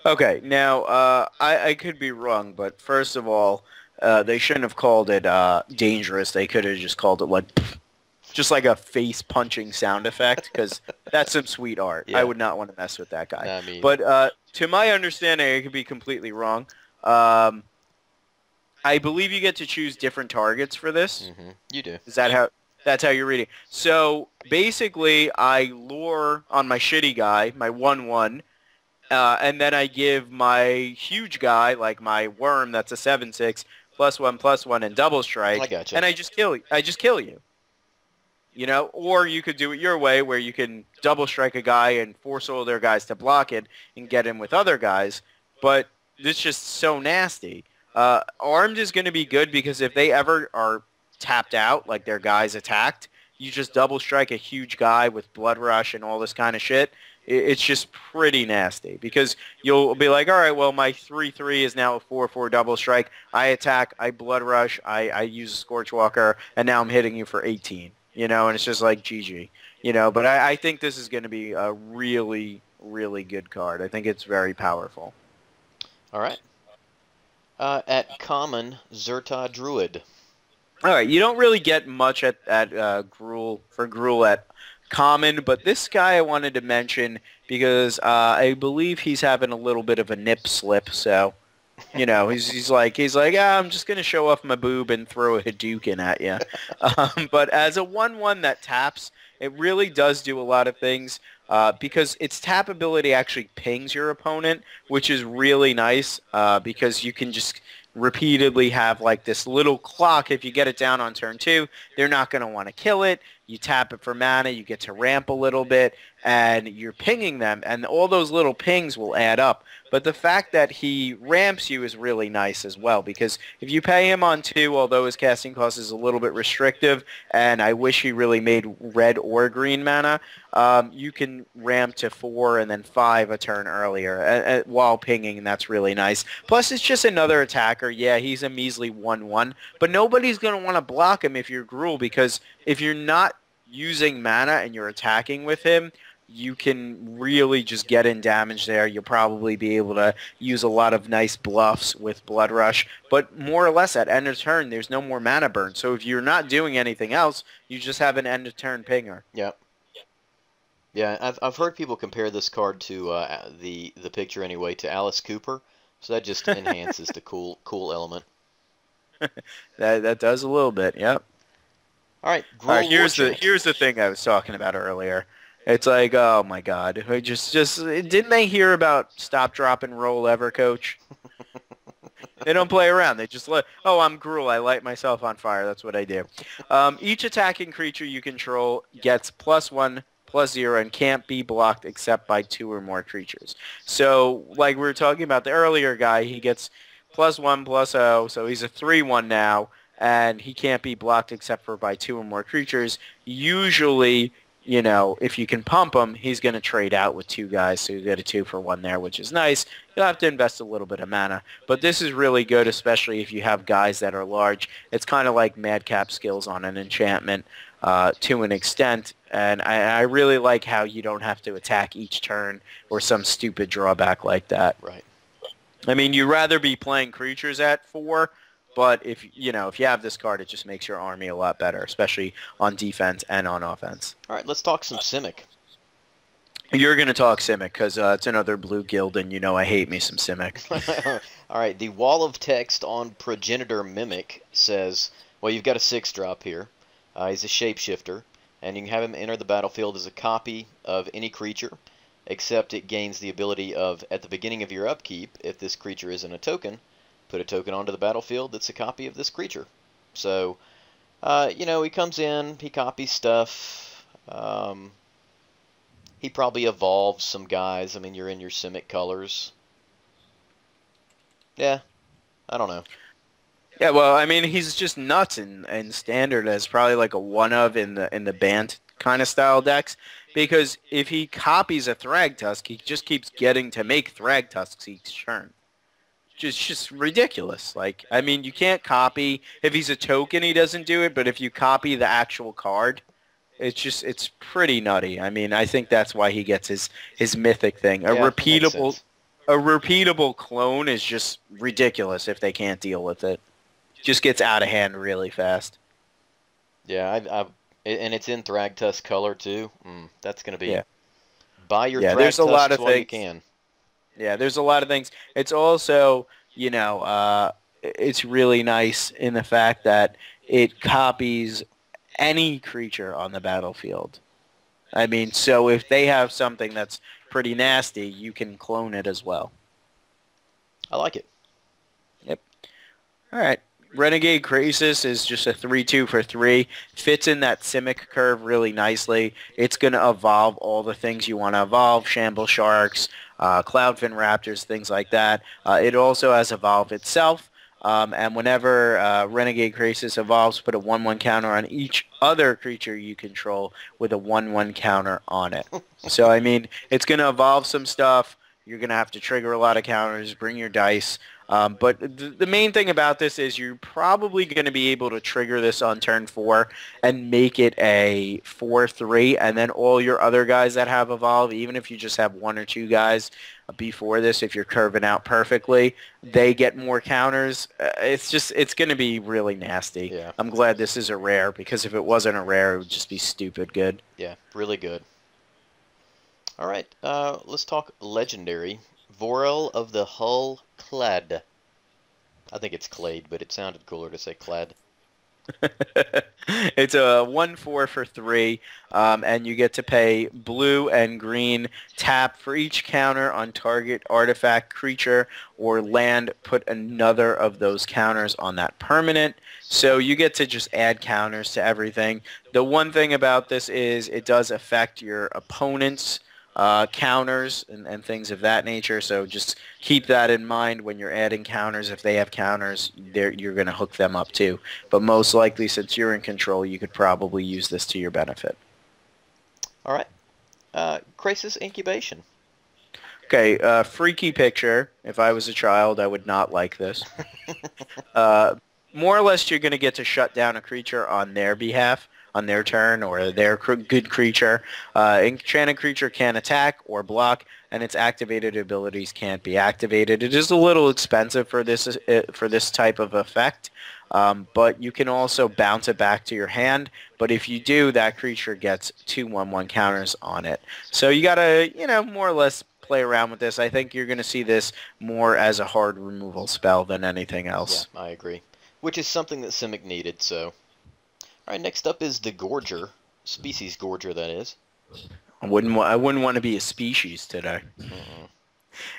Okay, now, I could be wrong, but first of all, they shouldn't have called it Dangerous. They could have just called it, like, just like a face-punching sound effect, because that's some sweet art. Yeah. I would not want to mess with that guy. But to my understanding, I could be completely wrong. I believe you get to choose different targets for this.
You do.
Is that how... That's how you're reading. So, basically, I lure on my shitty guy, my 1/1, and then I give my huge guy, like my worm that's a 7/6, +1/+1 and double strike.
I gotcha.
And I just kill you. You know, or you could do it your way, where you can double strike a guy and force all their guys to block it and get him with other guys. But it's just so nasty. Armed is going to be good because if they ever are tapped out, like their guys attacked, you just double strike a huge guy with Blood Rush and all this kind of shit. It's just pretty nasty because you'll be like, all right, well, my 3/3 is now a 4/4 double strike. I attack, I Blood Rush, I use a Scorchwalker, and now I'm hitting you for 18. You know, and it's just like GG. You know, but I think this is going to be a really, really good card. I think it's very powerful.
All right. At common, Zerta Druid.
All right, you don't really get much at Gruul at common, but this guy I wanted to mention because I believe he's having a little bit of a nip slip. So, you know, he's like, I'm just gonna show off my boob and throw a Hadouken at you. But as a 1/1 that taps, it really does do a lot of things because its tap ability actually pings your opponent, which is really nice because you can just repeatedly have like this little clock. If you get it down on turn 2, they're not going to want to kill it. You tap it for mana, you get to ramp a little bit, and you're pinging them, and all those little pings will add up. But the fact that he ramps you is really nice as well, because if you pay him on 2, although his casting cost is a little bit restrictive, and I wish he really made red or green mana, you can ramp to 4 and then 5 a turn earlier while pinging, and that's really nice. Plus, it's just another attacker. Yeah, he's a measly 1/1, but nobody's going to want to block him if you're Gruul, because if you're not using mana and you're attacking with him, you can really just get in damage there. You'll probably be able to use a lot of nice bluffs with Blood Rush, but more or less at end of turn, there's no more mana burn. So if you're not doing anything else, you just have an end of turn pinger.
Yep. Yeah, I've heard people compare this card to the picture anyway to Alice Cooper, so that just enhances the cool element.
That does a little bit. Yep.
All right,
here's the thing I was talking about earlier. It's like, oh my God, didn't they hear about stop, drop, and roll ever, Coach? They don't play around. They just I'm Gruul. I light myself on fire. That's what I do. Each attacking creature you control gets +1, +0, and can't be blocked except by 2 or more creatures. So, like we were talking about the earlier guy, he gets +1, +0, so he's a 3/1 now, and he can't be blocked except for by 2 or more creatures. Usually, if you can pump him, he's going to trade out with 2 guys, so you get a 2 for 1 there, which is nice. You'll have to invest a little bit of mana, but this is really good, especially if you have guys that are large. It's kind of like madcap skills on an enchantment to an extent, and I really like how you don't have to attack each turn or some stupid drawback like that.
Right.
I mean, you'd rather be playing creatures at 4, but if you have this card, it just makes your army a lot better, especially on defense and on offense.
All right, let's talk some Simic.
You're going to talk Simic because it's another blue guild, and I hate me some Simic.
All right, the wall of text on Progenitor Mimic says, well, you've got a 6-drop here. He's a shapeshifter, and you can have him enter the battlefield as a copy of any creature, except it gains the ability of, at the beginning of your upkeep, if this creature isn't a token, put a token onto the battlefield that's a copy of this creature. So, he comes in, he copies stuff. He probably evolves some guys. I mean, you're in your Simic colors. Yeah, I don't know.
Yeah, well, I mean, he's just nuts in standard as probably like a one-of in the Bant kind of style decks. Because if he copies a Thragtusk, he just keeps getting to make Thragtusks each turn. Just ridiculous. Like, I mean, you can't copy. If he's a token, he doesn't do it. But if you copy the actual card, it's pretty nutty. I mean, I think that's why he gets his mythic thing. A repeatable clone is just ridiculous if they can't deal with it. Just gets out of hand really fast.
Yeah, and it's in Thragtusk color too. That's going to be buy your
Thragtusk
there's a lot of while you can.
Yeah, there's a lot of things. It's also, it's really nice in the fact that it copies any creature on the battlefield. I mean, so if they have something that's pretty nasty, you can clone it as well.
I like it.
Yep. All right. Renegade Krasis is just a 3/2 for 3. Fits in that Simic curve really nicely. It's going to evolve all the things you want to evolve, Shamble Sharks, Cloudfin Raptors, things like that. It also has evolved itself, and whenever Renegade Krasis evolves, put a 1/1 counter on each other creature you control with a 1/1 counter on it. So, I mean, it's going to evolve some stuff. You're going to have to trigger a lot of counters, bring your dice. But the main thing about this is you're probably going to be able to trigger this on turn 4 and make it a 4/3, and then all your other guys that have evolved, even if you just have 1 or 2 guys before this, if you're curving out perfectly, they get more counters. It's going to be really nasty.
Yeah.
I'm glad this is a rare, because if it wasn't a rare, it would just be stupid good.
Yeah, really good. All right, let's talk legendary. Vorel of the Hull Clad. I think it's Clade, but it sounded cooler to say Clad.
It's a 1/4 for 3, and you get to pay blue and green tap for each counter on target artifact, creature, or land. Put another of those counters on that permanent. So you get to just add counters to everything. The one thing about this is it does affect your opponent's counters and things of that nature. So just keep that in mind when you're adding counters. If they have counters, you're going to hook them up too. But most likely, since you're in control, you could probably use this to your benefit.
All right. Crisis Incubation.
Okay, freaky picture. If I was a child, I would not like this. uh, More or less, you're going to get to shut down a creature on their behalf, on their turn, or their good creature. Enchanted creature can attack or block, and its activated abilities can't be activated. It is a little expensive for this type of effect, but you can also bounce it back to your hand. But if you do, that creature gets 2/1/1 counters on it. So you gotta, more or less play around with this. I think you're going to see this more as a hard removal spell than anything else.
Yeah, I agree. Which is something that Simic needed, so. All right, next up is the Gorger. Species Gorger, that is.
I wouldn't want to be a species today.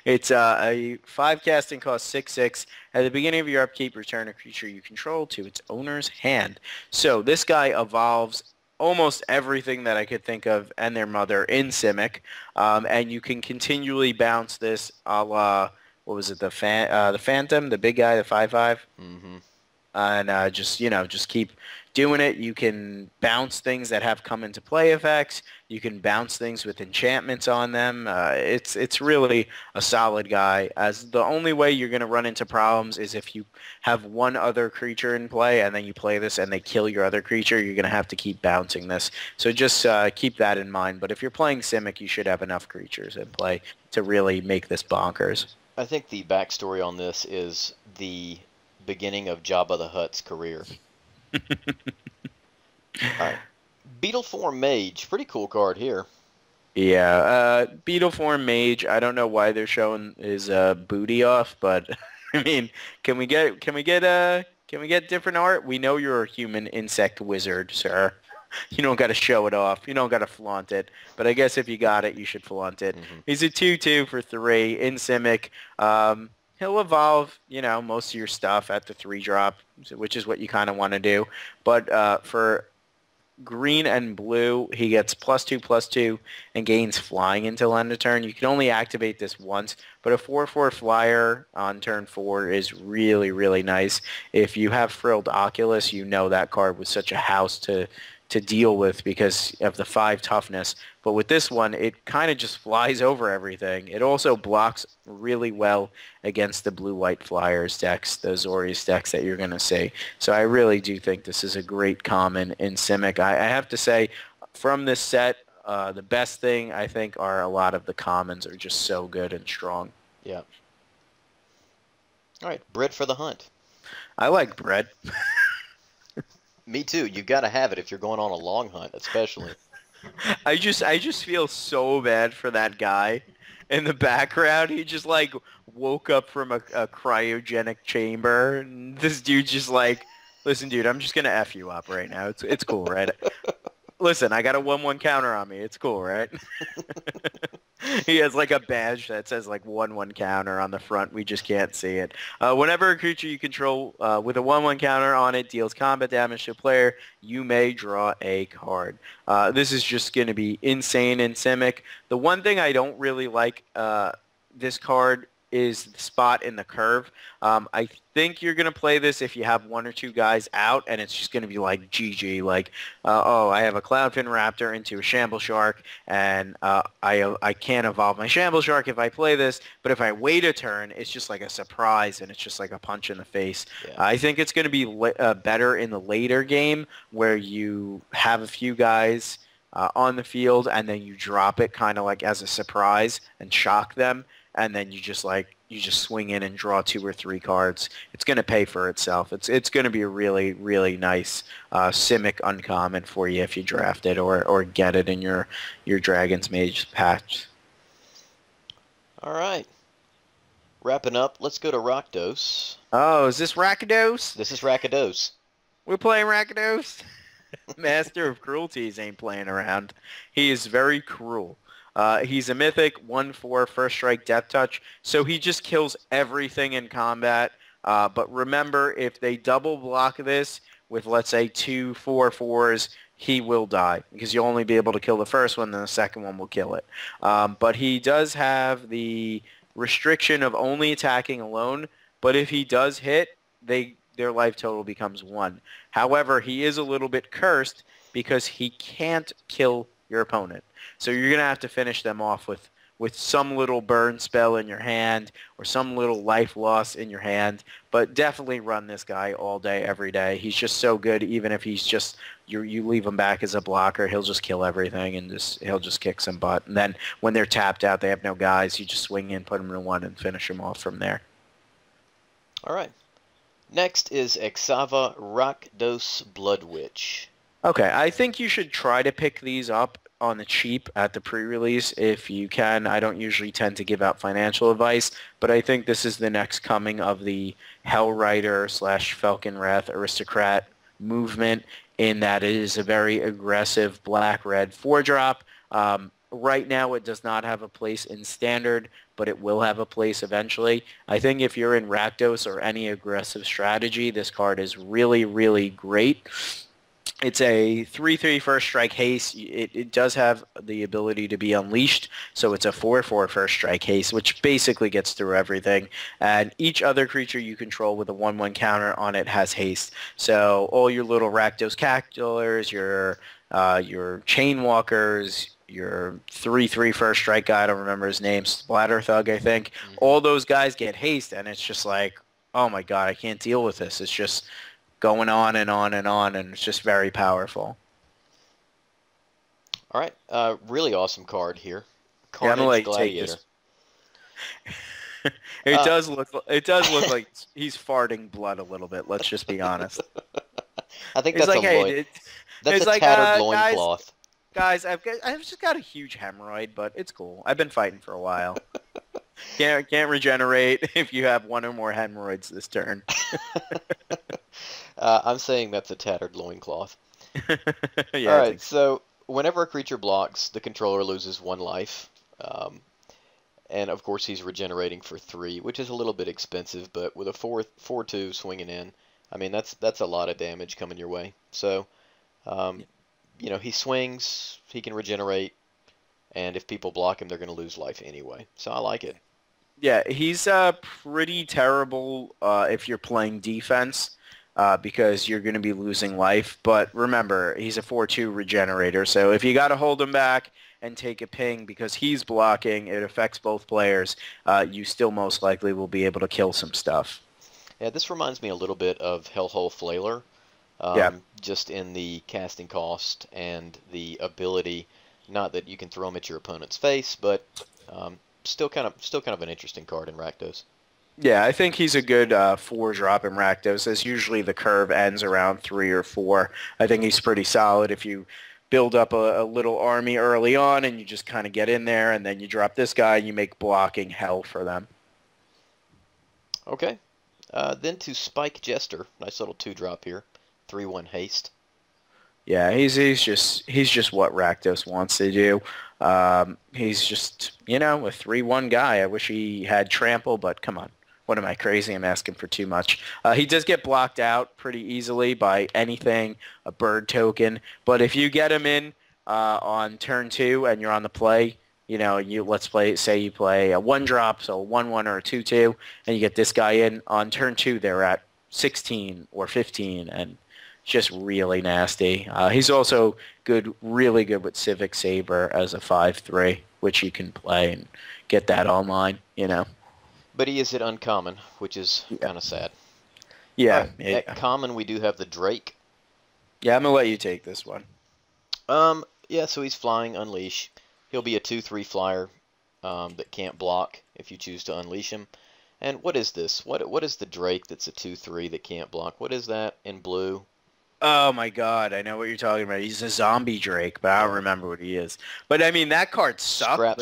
It's a 5 casting cost 6/6. At the beginning of your upkeep, return a creature you control to its owner's hand. So this guy evolves almost everything that I could think of and their mother in Simic, and you can continually bounce this a la, what was it, the Phantom, the big guy, the 5/5?
Mm-hmm.
And just keep doing it. You can bounce things that have come into play effects. You can bounce things with enchantments on them. It's really a solid guy. As the only way you're going to run into problems is if you have one other creature in play and then you play this and they kill your other creature, you're going to have to keep bouncing this. So just keep that in mind. But if you're playing Simic, you should have enough creatures in play to really make this bonkers.
I think the backstory on this is the beginning of Jabba the Hutt's career. Alright. Beetleform Mage. Pretty cool card here.
Yeah, Beetleform Mage. I don't know why they're showing his booty off, but I mean, can we get different art? We know you're a human insect wizard, sir. You don't got to show it off. You don't got to flaunt it. But I guess if you got it, you should flaunt it.
Mm-hmm.
He's a 2/2 for 3 in Simic. He'll evolve, most of your stuff at the 3-drop, which is what you kind of want to do. But for green and blue, he gets +2/+2 and gains flying until end of turn. You can only activate this once, but a 4/4 flyer on turn 4 is really, really nice. If you have Frilled Oculus, you know that card was such a house to deal with because of the 5 toughness. But with this one, it kind of just flies over everything. It also blocks really well against the blue-white flyers decks, the Azorius decks that you're going to see. So I really do think this is a great common in Simic. I have to say, from this set, the best thing I think are a lot of the commons are just so good and strong.
Yeah. All right, Bread for the Hunt.
I like bread.
Me too. You got to have it if you're going on a long hunt, especially.
I just feel so bad for that guy in the background. He just like woke up from a cryogenic chamber, and this dude just like, listen, dude, I'm just gonna F you up right now. It's cool, right? Listen, I got a 1/1 counter on me. It's cool, right? He has like a badge that says like 1/1 counter on the front. We just can't see it. Whenever a creature you control with a 1/1 counter on it deals combat damage to a player, you may draw a card. This is just going to be insane in Simic. The one thing I don't really like this card is the spot in the curve. I think you're going to play this if you have 1 or 2 guys out, and it's just going to be like GG, like, I have a Cloudfin Raptor into a Shamble Shark, and I can't evolve my Shamble Shark if I play this, but if I wait a turn, it's just like a surprise, and it's just like a punch in the face.
Yeah.
I think it's going to be better in the later game where you have a few guys on the field, and then you drop it kind of like as a surprise and shock them, and then you just swing in and draw 2 or 3 cards. It's going to pay for itself. It's going to be a really, really nice Simic uncommon for you if you draft it or get it in your Dragon's Mage patch.
All right. Wrapping up, let's go to Rakdos.
Oh, is this Rakdos?
This is Rakdos.
We're playing Rakdos. Master of Cruelties ain't playing around. He is very cruel. He's a mythic, 1/4, first strike, death touch, so he just kills everything in combat. But remember, if they double block this with, let's say, 2/4/4s, he will die because you'll only be able to kill the first one, then the second one will kill it. But he does have the restriction of only attacking alone, but if he does hit, their life total becomes 1. However, he is a little bit cursed because he can't kill your opponent. So you're going to have to finish them off with some little burn spell in your hand or some little life loss in your hand. But definitely run this guy all day, every day. He's just so good, even if he's just, you leave him back as a blocker, he'll just kill everything and he'll just kick some butt. And then when they're tapped out, they have no guys, you just swing in, put them in 1, and finish them off from there.
All right. Next is Exava Rakdos Blood Witch.
Okay, I think you should try to pick these up on the cheap at the pre-release if you can. I don't usually tend to give out financial advice, but I think this is the next coming of the Hellrider / Falcon Wrath Aristocrat movement in that it is a very aggressive black-red 4-drop. Right now it does not have a place in Standard, but it will have a place eventually. I think if you're in Rakdos or any aggressive strategy, this card is really, really great. It's a 3/3 first strike haste. It does have the ability to be unleashed, so it's a 4/4 first strike haste, which basically gets through everything. And each other creature you control with a 1/1 counter on it has haste. So all your little Rakdos Cactuars, your Chain Walkers, your 3/3 first strike guy, I don't remember his name, Splatter Thug, I think. All those guys get haste, and it's just like, oh my god, I can't deal with this. It's just going on and on and on, and it's just very powerful.
All right, really awesome card here.
Yeah, I'm gonna let you
Gladiator.
take this. It does look like he's farting blood a little bit. Let's just be honest.
I think
It's
that's
like,
a loin. That's
it's
a
like,
tattered loincloth.
Guys, I've just got a huge hemorrhoid, but it's cool. I've been fighting for a while. Can't regenerate if you have 1 or more hemorrhoids this turn.
I'm saying that's a tattered loincloth.
Yeah,
All right, so whenever a creature blocks, the controller loses 1 life. And of course he's regenerating for 3, which is a little bit expensive, but with a 4/2 swinging in, I mean that's a lot of damage coming your way. So, you know, he swings, he can regenerate, and if people block him, they're going to lose life anyway. So I like it.
Yeah, he's pretty terrible if you're playing defense because you're going to be losing life. But remember, he's a 4/2 regenerator, so if you got to hold him back and take a ping because he's blocking, it affects both players, you still most likely will be able to kill some stuff.
Yeah, this reminds me a little bit of Hellhole Flailer.
Yeah.
Just in the casting cost and the ability, not that you can throw them at your opponent's face, but still kind of an interesting card in Rakdos.
Yeah, I think he's a good 4-drop in Rakdos, as usually the curve ends around 3 or 4. I think he's pretty solid if you build up a little army early on and you just kind of get in there and then you drop this guy and you make blocking hell for them.
Okay. Then to Spike Jester. Nice little 2-drop here. 3/1 haste.
Yeah, he's just what Rakdos wants to do. He's just, you know, a 3/1 guy. I wish he had trample, but come on. What am I, crazy? I'm asking for too much. He does get blocked out pretty easily by anything, a bird token. But if you get him in on turn 2 and you're on the play, you know, say you play a 1-drop, so a 1/1 or a 2/2, and you get this guy in on turn 2, they're at 16 or 15, and just really nasty. He's also really good with Civic Saber as a 5/3, which you can play and get that online, you know.
But he is at uncommon, which is kind of sad.
Yeah.
At common, we do have the Drake.
Yeah, I'm going to let you take this one.
Yeah, so he's flying Unleash. He'll be a 2/3 flyer that can't block if you choose to unleash him. And what is this? What is the Drake that's a 2/3 that can't block? What is that in blue?
Oh my god, I know what you're talking about. He's a zombie Drake, but I don't remember what he is. But I mean, that card sucked.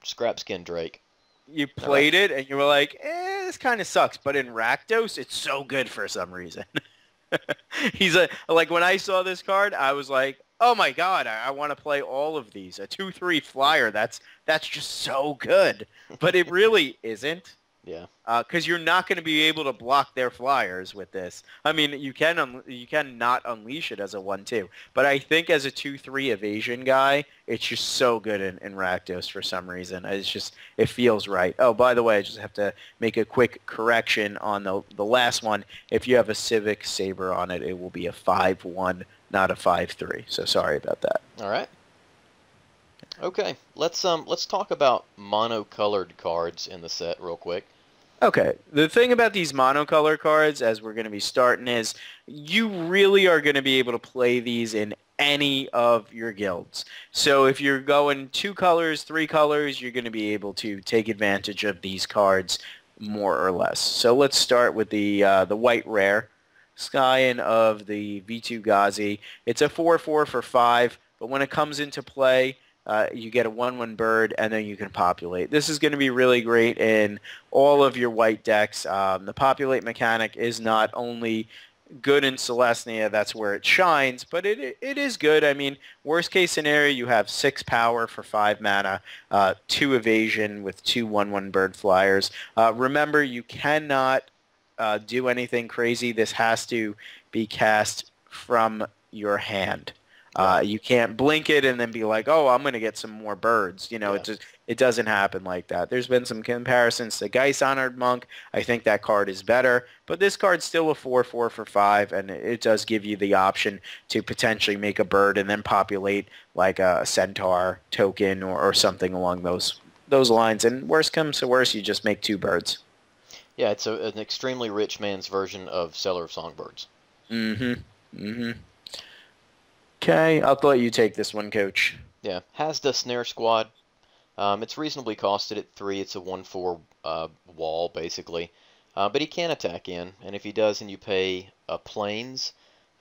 Scrap skin Drake.
You played it and you were like, this kind of sucks. But in Rakdos, it's so good for some reason. He's like when I saw this card, I was like, oh my god, I want to play all of these. A 2/3 flyer, that's just so good. But it really isn't.
Yeah.
Because you're not going to be able to block their flyers with this. I mean, you can not unleash it as a 1/2, but I think as a 2/3 evasion guy, it's just so good in Rakdos for some reason. It feels right. Oh, by the way, I just have to make a quick correction on the last one. If you have a Civic Saber on it, it will be a 5/1, not a 5/3. So sorry about that.
All right. Okay, let's talk about monocolored cards in the set real quick.
Okay, the thing about these monocolor cards, as we're going to be starting, is you really are going to be able to play these in any of your guilds. So if you're going 2 colors, 3 colors, you're going to be able to take advantage of these cards more or less. So let's start with the white rare, Skyen of the V2 Ghazi. It's a 4/4 for 5, but when it comes into play, you get a 1/1 bird, and then you can populate. This is going to be really great in all of your white decks. The populate mechanic is not only good in Selesnya, that's where it shines, but it is good. I mean, worst case scenario, you have 6 power for 5 mana, 2 evasion with 2 1/1 bird flyers. Remember, you cannot do anything crazy. This has to be cast from your hand. You can't blink it and then be like, oh, I'm going to get some more birds. You know, it doesn't happen like that. There's been some comparisons to Geist Honored Monk. I think that card is better. But this card's still a 4/4 for 5, and it does give you the option to potentially make a bird and then populate like a Centaur token or something along those lines. And worst comes to worst, you just make 2 birds.
Yeah, it's an extremely rich man's version of Seller of Songbirds.
Okay, I'll let you take this one, Coach.
Yeah, has the Snare Squad. It's reasonably costed at 3. It's a 1/4 wall, basically. But he can attack in, and if he does and you pay planes,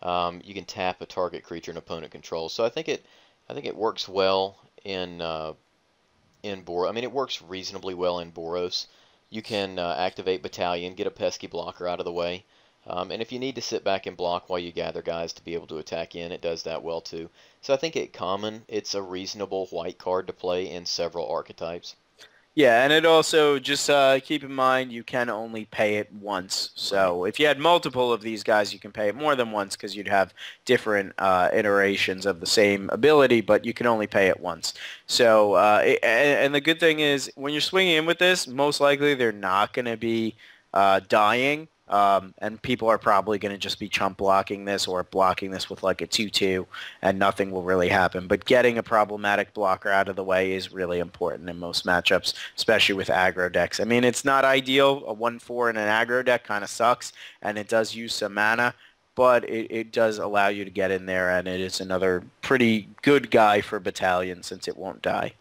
you can tap a target creature an opponent controls. So I think it works well in Boros. I mean, it works reasonably well in Boros. You can activate Battalion, get a pesky blocker out of the way. And if you need to sit back and block while you gather guys to be able to attack in, it does that well too. So I think at common, it's a reasonable white card to play in several archetypes.
Yeah, and it also, just keep in mind, you can only pay it once. So if you had multiple of these guys, you can pay it more than once because you'd have different iterations of the same ability, but you can only pay it once. So, and the good thing is, when you're swinging in with this, most likely they're not going to be dying. And people are probably going to just be chump blocking this or blocking this with like a 2/2, and nothing will really happen. But getting a problematic blocker out of the way is really important in most matchups, especially with aggro decks. I mean, it's not ideal. A 1/4 in an aggro deck kind of sucks, and it does use some mana, but it does allow you to get in there, and it is another pretty good guy for Battalion since it won't die.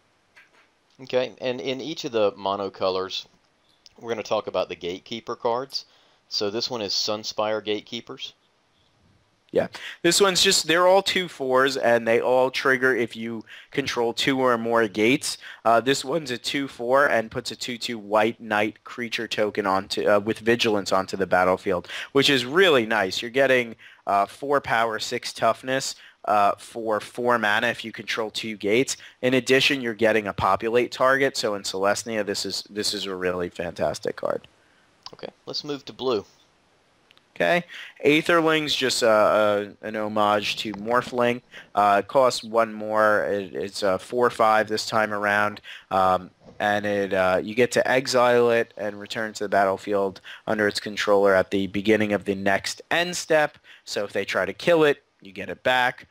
Okay, and in each of the monocolors, we're going to talk about the Gatekeeper cards. So this one is Sunspire Gatekeepers.
Yeah, this one's just, they're all 2/4s, and they all trigger if you control 2 or more gates. This one's a 2/4 and puts a 2/2 white knight creature token onto with vigilance onto the battlefield, which is really nice. You're getting 4 power, 6 toughness for 4 mana if you control 2 gates. In addition, you're getting a populate target. So in Selesnya, this is a really fantastic card.
Okay, let's move to blue.
Okay, Aetherling's just an homage to Morphling. It costs 1 more. It's a 4/5 this time around, and you get to exile it and return to the battlefield under its controller at the beginning of the next end step. So if they try to kill it, you get it back.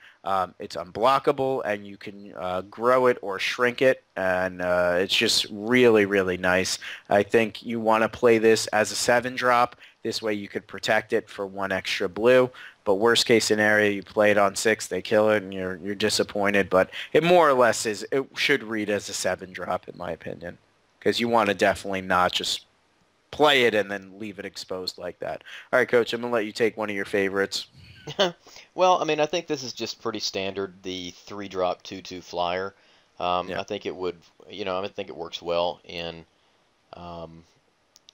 It's unblockable, and you can grow it or shrink it, and it's just really, really nice. I think you want to play this as a 7-drop. This way you could protect it for 1 extra blue. But worst case scenario, you play it on 6, they kill it, and you're disappointed. But it more or less it should read as a 7-drop, in my opinion, because you want to definitely not just play it and then leave it exposed like that. All right, Coach, I'm going to let you take one of your favorites.
Well, I mean, I think this is just pretty standard, the 3-drop 2/2 flyer. Yeah. I think it would, I think it works well in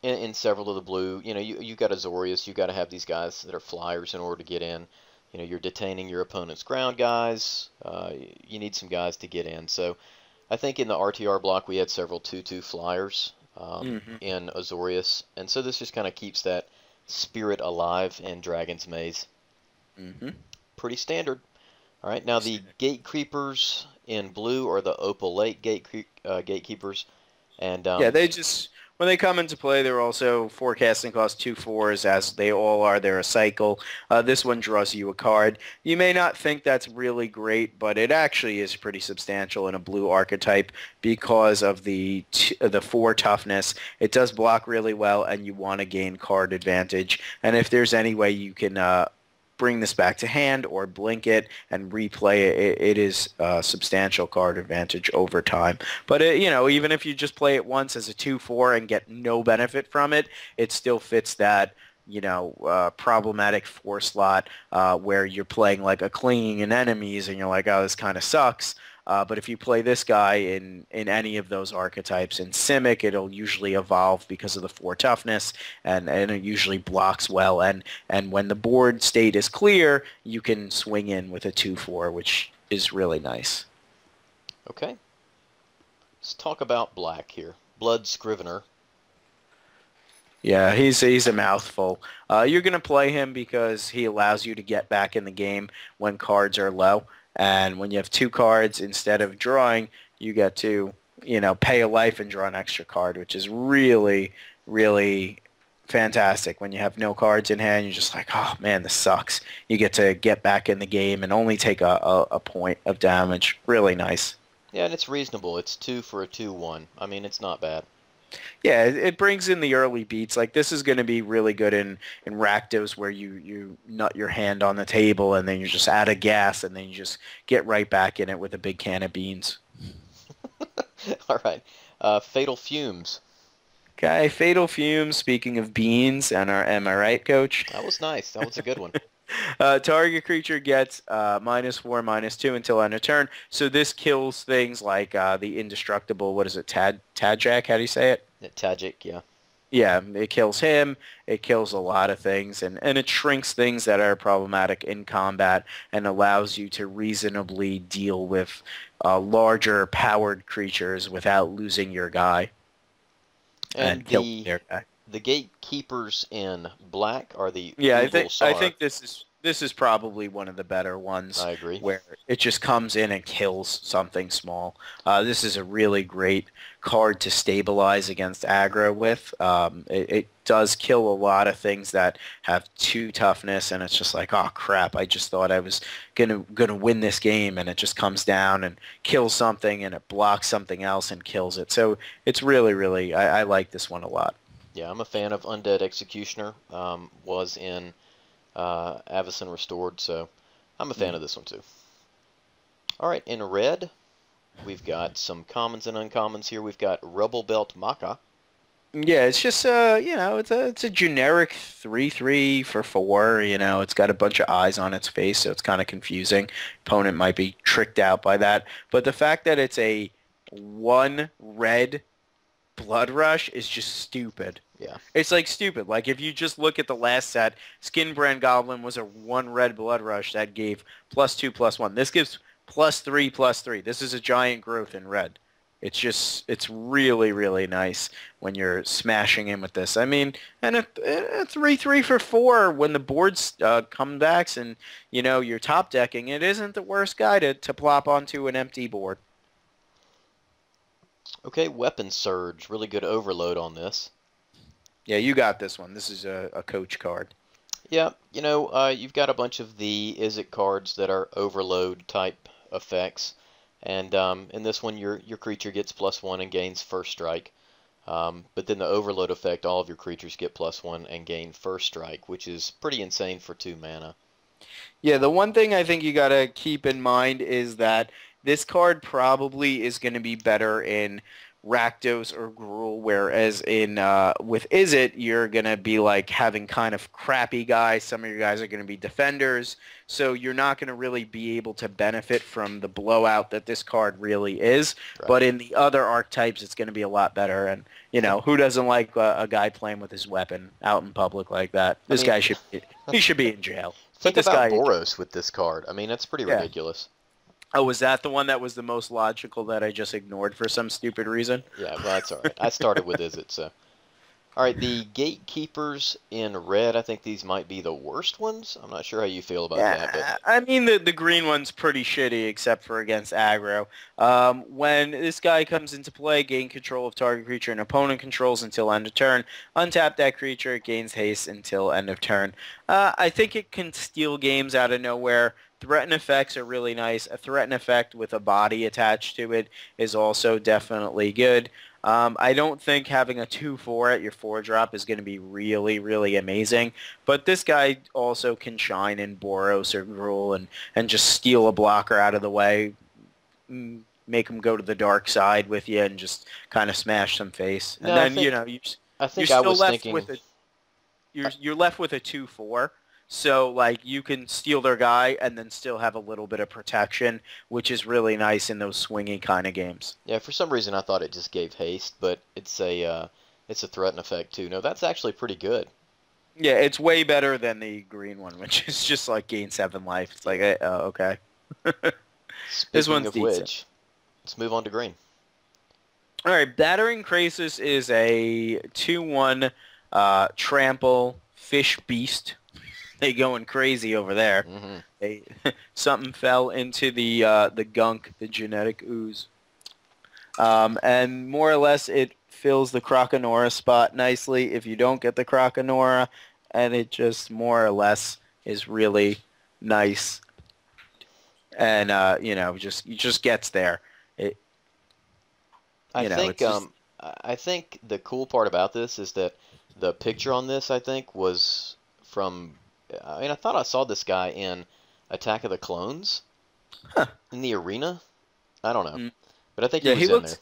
in several of the blue. You got Azorius. You got to have these guys that are flyers in order to get in. You're detaining your opponent's ground guys. You need some guys to get in. So I think in the RTR block we had several 2/2 flyers in Azorius, and so this just kind of keeps that spirit alive in Dragon's Maze. Pretty standard. All right, now the Gate Creepers in blue are the Opal Lake Gatekeepers, and
yeah, they just when they come into play, they're also forecasting cost 2/4s, as they all are. They're a cycle. This one draws you a card. You may not think that's really great, but it actually is pretty substantial in a blue archetype because of the 4 toughness. It does block really well, and you want to gain card advantage. And if there's any way you can bring this back to hand or blink it and replay it, it is substantial card advantage over time. But even if you just play it once as a 2/4 and get no benefit from it, it still fits that problematic 4 slot where you're playing like a clinging in enemies and you're like, oh, this kind of sucks. But if you play this guy in any of those archetypes, in Simic, it'll usually evolve because of the 4 toughness, and it usually blocks well. And when the board state is clear, you can swing in with a 2/4, which is really nice.
Okay. Let's talk about black here. Blood Scrivener.
Yeah, he's a mouthful. You're going to play him because he allows you to get back in the game when cards are low. And when you have 2 cards, instead of drawing, you get to, pay a life and draw an extra card, which is really, really fantastic. When you have no cards in hand, you're just like, oh, man, this sucks. You get to get back in the game and only take a point of damage. Really nice.
Yeah, and it's reasonable. It's 2 for a 2/1. I mean, it's not bad.
Yeah, it brings in the early beats. Like, this is going to be really good in Rakdos, where you nut your hand on the table and then you're just out of gas and then you just get right back in it with a big can of beans.
All right. Fatal Fumes.
Okay, Fatal Fumes, speaking of beans, and am I right, Coach?
That was nice. That was a good one.
Target creature gets -4/-2 until end of turn. So this kills things like the indestructible, what is it, Tadjak? How do you say it?
Tajik, yeah.
Yeah, it kills him. It kills a lot of things, and it shrinks things that are problematic in combat and allows you to reasonably deal with larger powered creatures without losing your guy.
And
killing their guy.
The Gatekeepers in black are the
I think this is probably one of the better ones.
I agree.
Where it just comes in and kills something small. This is a really great card to stabilize against aggro with. It does kill a lot of things that have 2 toughness, and it's just like, oh crap! I just thought I was gonna win this game, and it just comes down and kills something, and it blocks something else and kills it. So it's really, really, I like this one a lot.
Yeah, I'm a fan of Undead Executioner. Was in Avacyn Restored, so I'm a fan of this one too. All right, in red, we've got some commons and uncommons here. We've got Rubble Belt Maka.
Yeah, it's just it's a generic 3/3 for 4. It's got a bunch of eyes on its face, so it's kind of confusing. Opponent might be tricked out by that, but the fact that it's a 1 red Blood Rush is just stupid.
Yeah.
It's like stupid. Like, if you just look at the last set, Skinbrand Goblin was a 1 red Blood Rush that gave +2/+1. This gives +3/+3. This is a giant growth in red. It's really, really nice when you're smashing in with this. I mean, and a 3/3 for 4 when the board's comebacks and, you're top decking, it isn't the worst guy to plop onto an empty board.
Okay, Weapon Surge. Really good overload on this.
Yeah, you got this one. This is a coach card.
Yeah, you've got a bunch of the Izzet cards that are overload type effects. And in this one, your creature gets +1 and gains first strike. But then the overload effect, all of your creatures get +1 and gain first strike, which is pretty insane for 2 mana.
Yeah, the one thing I think you got to keep in mind is that this card probably is going to be better in Rakdos or Gruul, whereas in with Izzet, you're going to be like having kind of crappy guys. Some of your guys are going to be defenders, so you're not going to really be able to benefit from the blowout that this card really is.
Right.
But in the other archetypes, it's going to be a lot better. And, you know, who doesn't like a guy playing with his weapon out in public like that? This guy should be in jail.
Think about Boros with this card. I mean, that's pretty ridiculous.
Oh, was that the one that was the most logical that I just ignored for some stupid reason?
Yeah, well, that's all right. I started with Izzet, so. All right, the Gatekeepers in red, I think these might be the worst ones. I'm not sure how you feel about that. But
I mean, the green one's pretty shitty except for against aggro. When this guy comes into play, gain control of target creature and opponent controls until end of turn. Untap that creature, it gains haste until end of turn. I think it can steal games out of nowhere. Threaten effects are really nice. A threaten effect with a body attached to it is also definitely good. I don't think having a 2/4 at your 4-drop is going to be really, really amazing. But this guy also can shine in Boros or Gruul and just steal a blocker out of the way, make him go to the dark side with you and just kind of smash some face. And then, you're left with a 2/4. So, like, you can steal their guy and then still have a little bit of protection, which is really nice in those swingy kind of games.
Yeah, for some reason I thought it just gave haste, but it's a threaten effect too. No, that's actually pretty good.
Yeah, it's way better than the green one, which is just like gain 7 life. It's like, okay.
This one's of which, let's move on to green.
All right, Battering Krasis is a 2/1 trample fish beast. They going crazy over there.
Mm-hmm.
Something fell into the gunk, the genetic ooze, and more or less it fills the Croconora spot nicely. If you don't get the Croconora, and it just more or less is really nice, and just gets there.
I think the cool part about this is that the picture on this, I think, was from. I mean, I thought I saw this guy in Attack of the Clones in the arena. I don't know, but I think he was in there.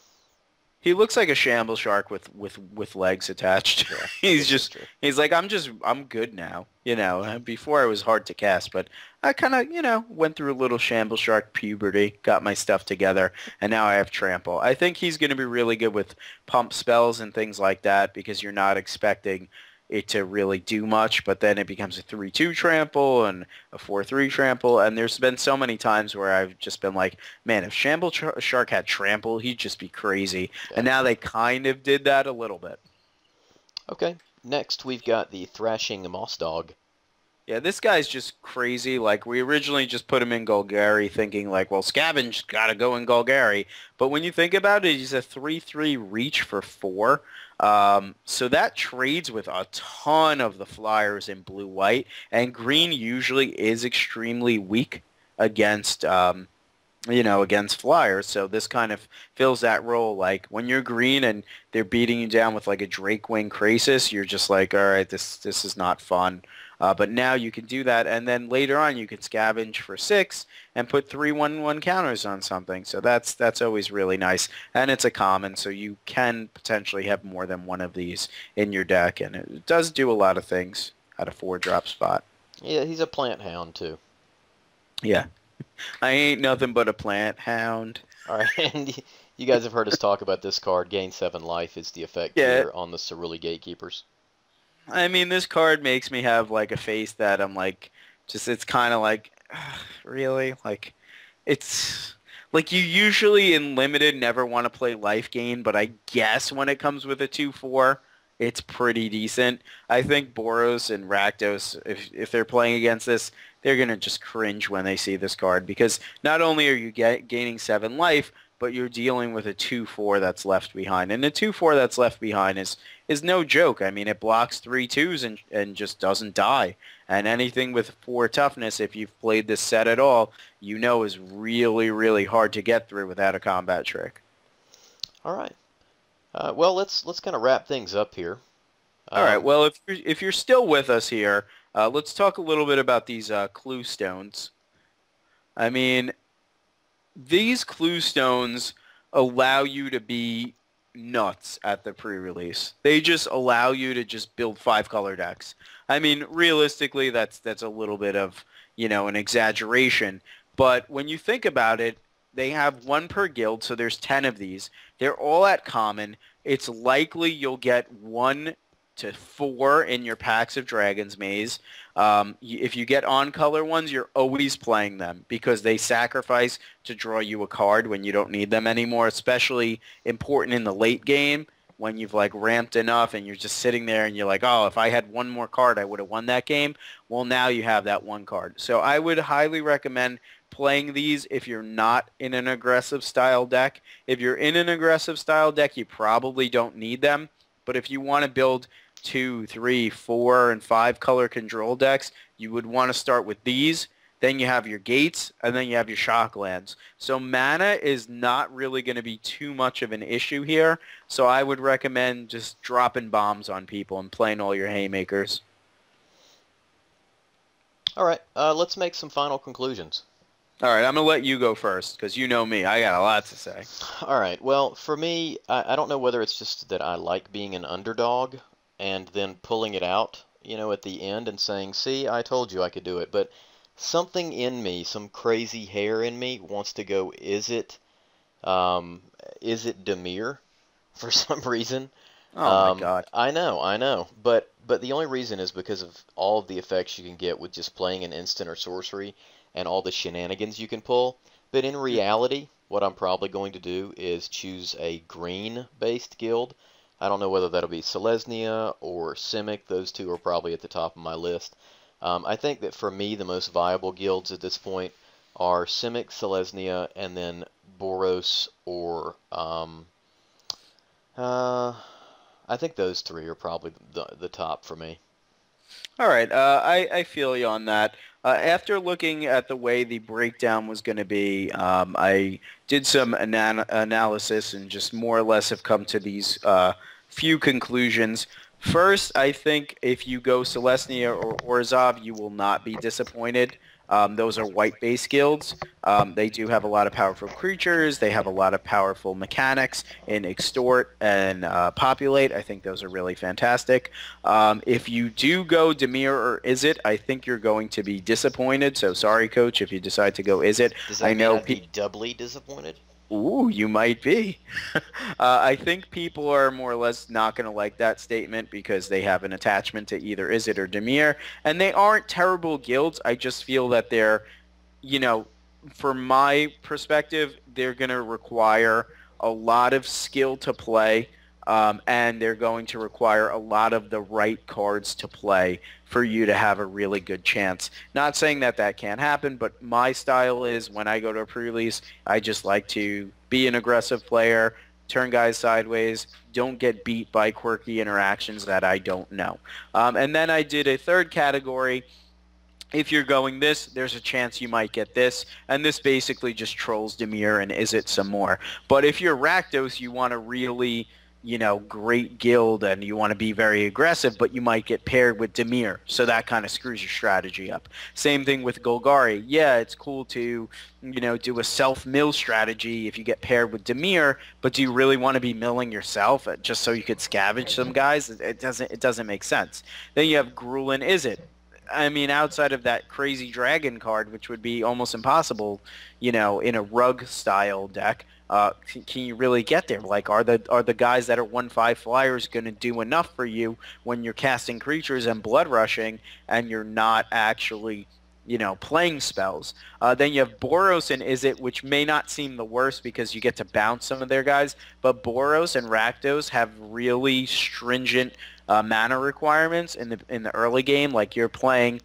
He looks like a shamble shark with legs attached. Yeah, he's like, I'm good now. You know, before I was hard to cast, but I kind of, went through a little shamble shark puberty, got my stuff together, and now I have trample. I think he's going to be really good with pump spells and things like that because you're not expecting it to really do much, but then it becomes a 3/2 trample and a 4/3 trample, and there's been so many times where I've just been like, man, if Shamble Shark had trample, he'd just be crazy. Yeah. And now they kind of did that a little bit.
Okay, next we've got the Thrashing Moss Dog.
Yeah, this guy's just crazy. Like, we originally just put him in Golgari thinking, like, well, Scavenge got to go in Golgari. But when you think about it, he's a 3/3 reach for 4. So that trades with a ton of the flyers in blue-white. And green usually is extremely weak against, against flyers. So this kind of fills that role. Like, when you're green and they're beating you down with, like, a Drakewing Krasis, you're just like, all right, this is not fun. But now you can do that, and then later on you can scavenge for 6 and put 3/1/1 counters on something. So that's always really nice, and it's a common, so you can potentially have more than one of these in your deck, and it does do a lot of things at a 4-drop spot.
Yeah, he's a plant hound too.
Yeah, I ain't nothing but a plant hound.
All right, and you guys have heard us talk about this card. Gain 7 life is the effect here on the Cerulean Gatekeepers.
I mean, this card makes me have, like, a face that I'm, like, it's kind of like, really? Like, it's, like, you usually in Limited never want to play life gain, but I guess when it comes with a 2/4, it's pretty decent. I think Boros and Rakdos, if they're playing against this, they're going to just cringe when they see this card, because not only are you gaining 7 life, but you're dealing with a 2/4 that's left behind. And the 2/4 that's left behind is no joke. I mean, it blocks 3/2s and just doesn't die. And anything with 4 toughness, if you've played this set at all, you know is really, really hard to get through without a combat trick.
All right. Well, let's kind of wrap things up here.
All right. Well, if you're still with us here, let's talk a little bit about these clue stones. I mean, these clue stones allow you to be nuts at the pre-release. They just allow you to just build 5-color decks. I mean, realistically, that's a little bit of, an exaggeration. But when you think about it, they have one per guild, so there's 10 of these. They're all at common. It's likely you'll get 1 to 4 in your packs of Dragon's Maze. If you get on-color ones, you're always playing them because they sacrifice to draw you a card when you don't need them anymore, especially important in the late game when you've like ramped enough and you're just sitting there and you're like, oh, if I had one more card, I would have won that game. Well, now you have that one card. So I would highly recommend playing these if you're not in an aggressive style deck. If you're in an aggressive style deck, you probably don't need them. But if you want to build 2, 3, 4, and 5 color control decks, you would want to start with these. Then you have your gates, and then you have your shock lands. So mana is not really going to be too much of an issue here. So I would recommend just dropping bombs on people and playing all your haymakers.
All right, let's make some final conclusions.
All right, I'm going to let you go first because you know me. I got a lot to say.
All right, well, for me, I don't know whether it's just that I like being an underdog and then pulling it out, at the end and saying, see, I told you I could do it. But something in me, some crazy hair in me wants to go, Izzet Dimir for some reason.
Oh, my God.
I know. But the only reason is because of all of the effects you can get with just playing an instant or sorcery and all the shenanigans you can pull. But in reality, what I'm probably going to do is choose a green-based guild. I don't know whether that'll be Selesnya or Simic. Those two are probably at the top of my list. I think that for me, the most viable guilds at this point are Simic, Selesnya, and then Boros or... I think those three are probably the top for me.
All right, I feel you on that. After looking at the way the breakdown was going to be, I did some analysis and just more or less have come to these few conclusions. First, I think if you go Selesnya or Orzhov, you will not be disappointed. Those are white-based guilds. They do have a lot of powerful creatures. They have a lot of powerful mechanics in extort and populate. I think those are really fantastic. If you do go Dimir or Izzet, I think you're going to be disappointed. So sorry, Coach, if you decide to go Izzet.
Does that mean I'd be doubly disappointed?
Ooh, you might be. I think people are more or less not going to like that statement because they have an attachment to either Izzet or Dimir, and they aren't terrible guilds. I just feel that they're, from my perspective, they're going to require a lot of skill to play, and they're going to require a lot of the right cards to play for you to have a really good chance. Not saying that that can't happen, but my style is when I go to a pre-release, I just like to be an aggressive player, turn guys sideways, don't get beat by quirky interactions that I don't know. And then I did a third category. If you're going this, there's a chance you might get this, and this basically just trolls Dimir and Izzet some more. But if you're Rakdos, you want to really... great guild and you want to be very aggressive, but you might get paired with Dimir, so that kind of screws your strategy up. Same thing with Golgari. Yeah, it's cool to, do a self-mill strategy if you get paired with Dimir, but do you really want to be milling yourself just so you could scavenge some guys? It doesn't make sense. Then you have Gruul and Izzet. I mean, outside of that crazy dragon card, which would be almost impossible, in a rug-style deck, can you really get there? Like, are the guys that are 1/5 flyers going to do enough for you when you're casting creatures and blood rushing and you're not actually, playing spells? Then you have Boros and Izzet, which may not seem the worst because you get to bounce some of their guys, but Boros and Rakdos have really stringent mana requirements in the early game. Like, you're playing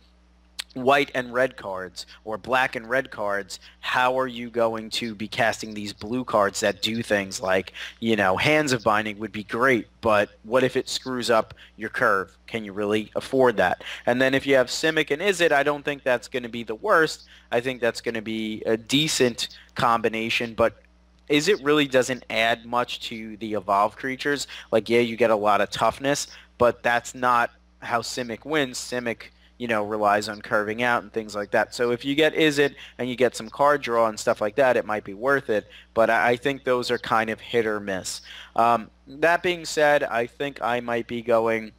white and red cards or black and red cards. How are you going to be casting these blue cards that do things like, Hands of Binding would be great, but what if it screws up your curve? Can you really afford that? And then if you have Simic and Izzet, I don't think that's going to be the worst. I think that's going to be a decent combination, but Izzet really doesn't add much to the evolved creatures. Like, yeah, you get a lot of toughness, but that's not how Simic wins. Simic relies on curving out and things like that. So if you get Izzet and you get some card draw and stuff like that, it might be worth it. But I think those are kind of hit or miss. That being said, I think I might be going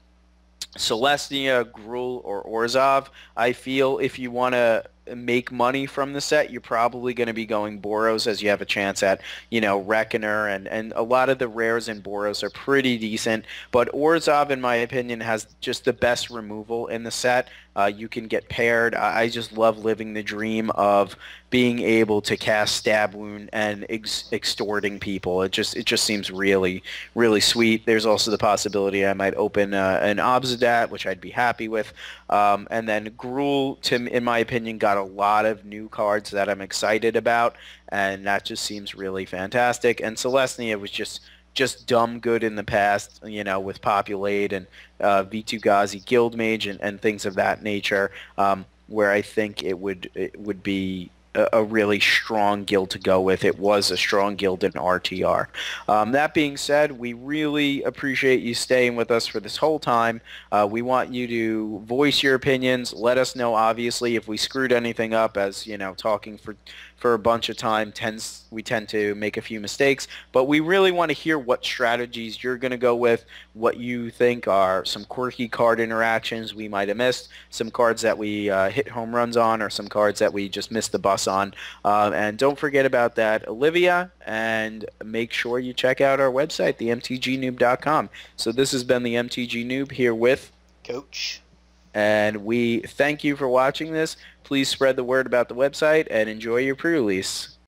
Selesnya, Gruul, or Orzhov. I feel if you want to make money from the set, you're probably going to be going Boros, as you have a chance at, Reckoner, and a lot of the rares in Boros are pretty decent. But Orzhov, in my opinion, has just the best removal in the set. You can get paired. I just love living the dream of being able to cast Stab Wound and extorting people. It just seems really, really sweet. There's also the possibility I might open an Obzedat, which I'd be happy with. And then Gruul, in my opinion, got a lot of new cards that I'm excited about, and that just seems really fantastic. And Selesnya was just dumb good in the past, with Populate and V2 Ghazi Guildmage and things of that nature, where I think it would be a really strong guild to go with. It was a strong guild in RTR. That being said, we really appreciate you staying with us for this whole time. We want you to voice your opinions. Let us know, obviously, if we screwed anything up, as talking for a bunch of time we tend to make a few mistakes, but we really want to hear what strategies you're going to go with, what you think are some quirky card interactions we might have missed, some cards that we hit home runs on, or some cards that we just missed the bus on. And don't forget about that, Olivia, and make sure you check out our website, TheMTGnoob.com. So this has been the MTG Noob here with
Coach.
And we thank you for watching this. Please spread the word about the website and enjoy your pre-release.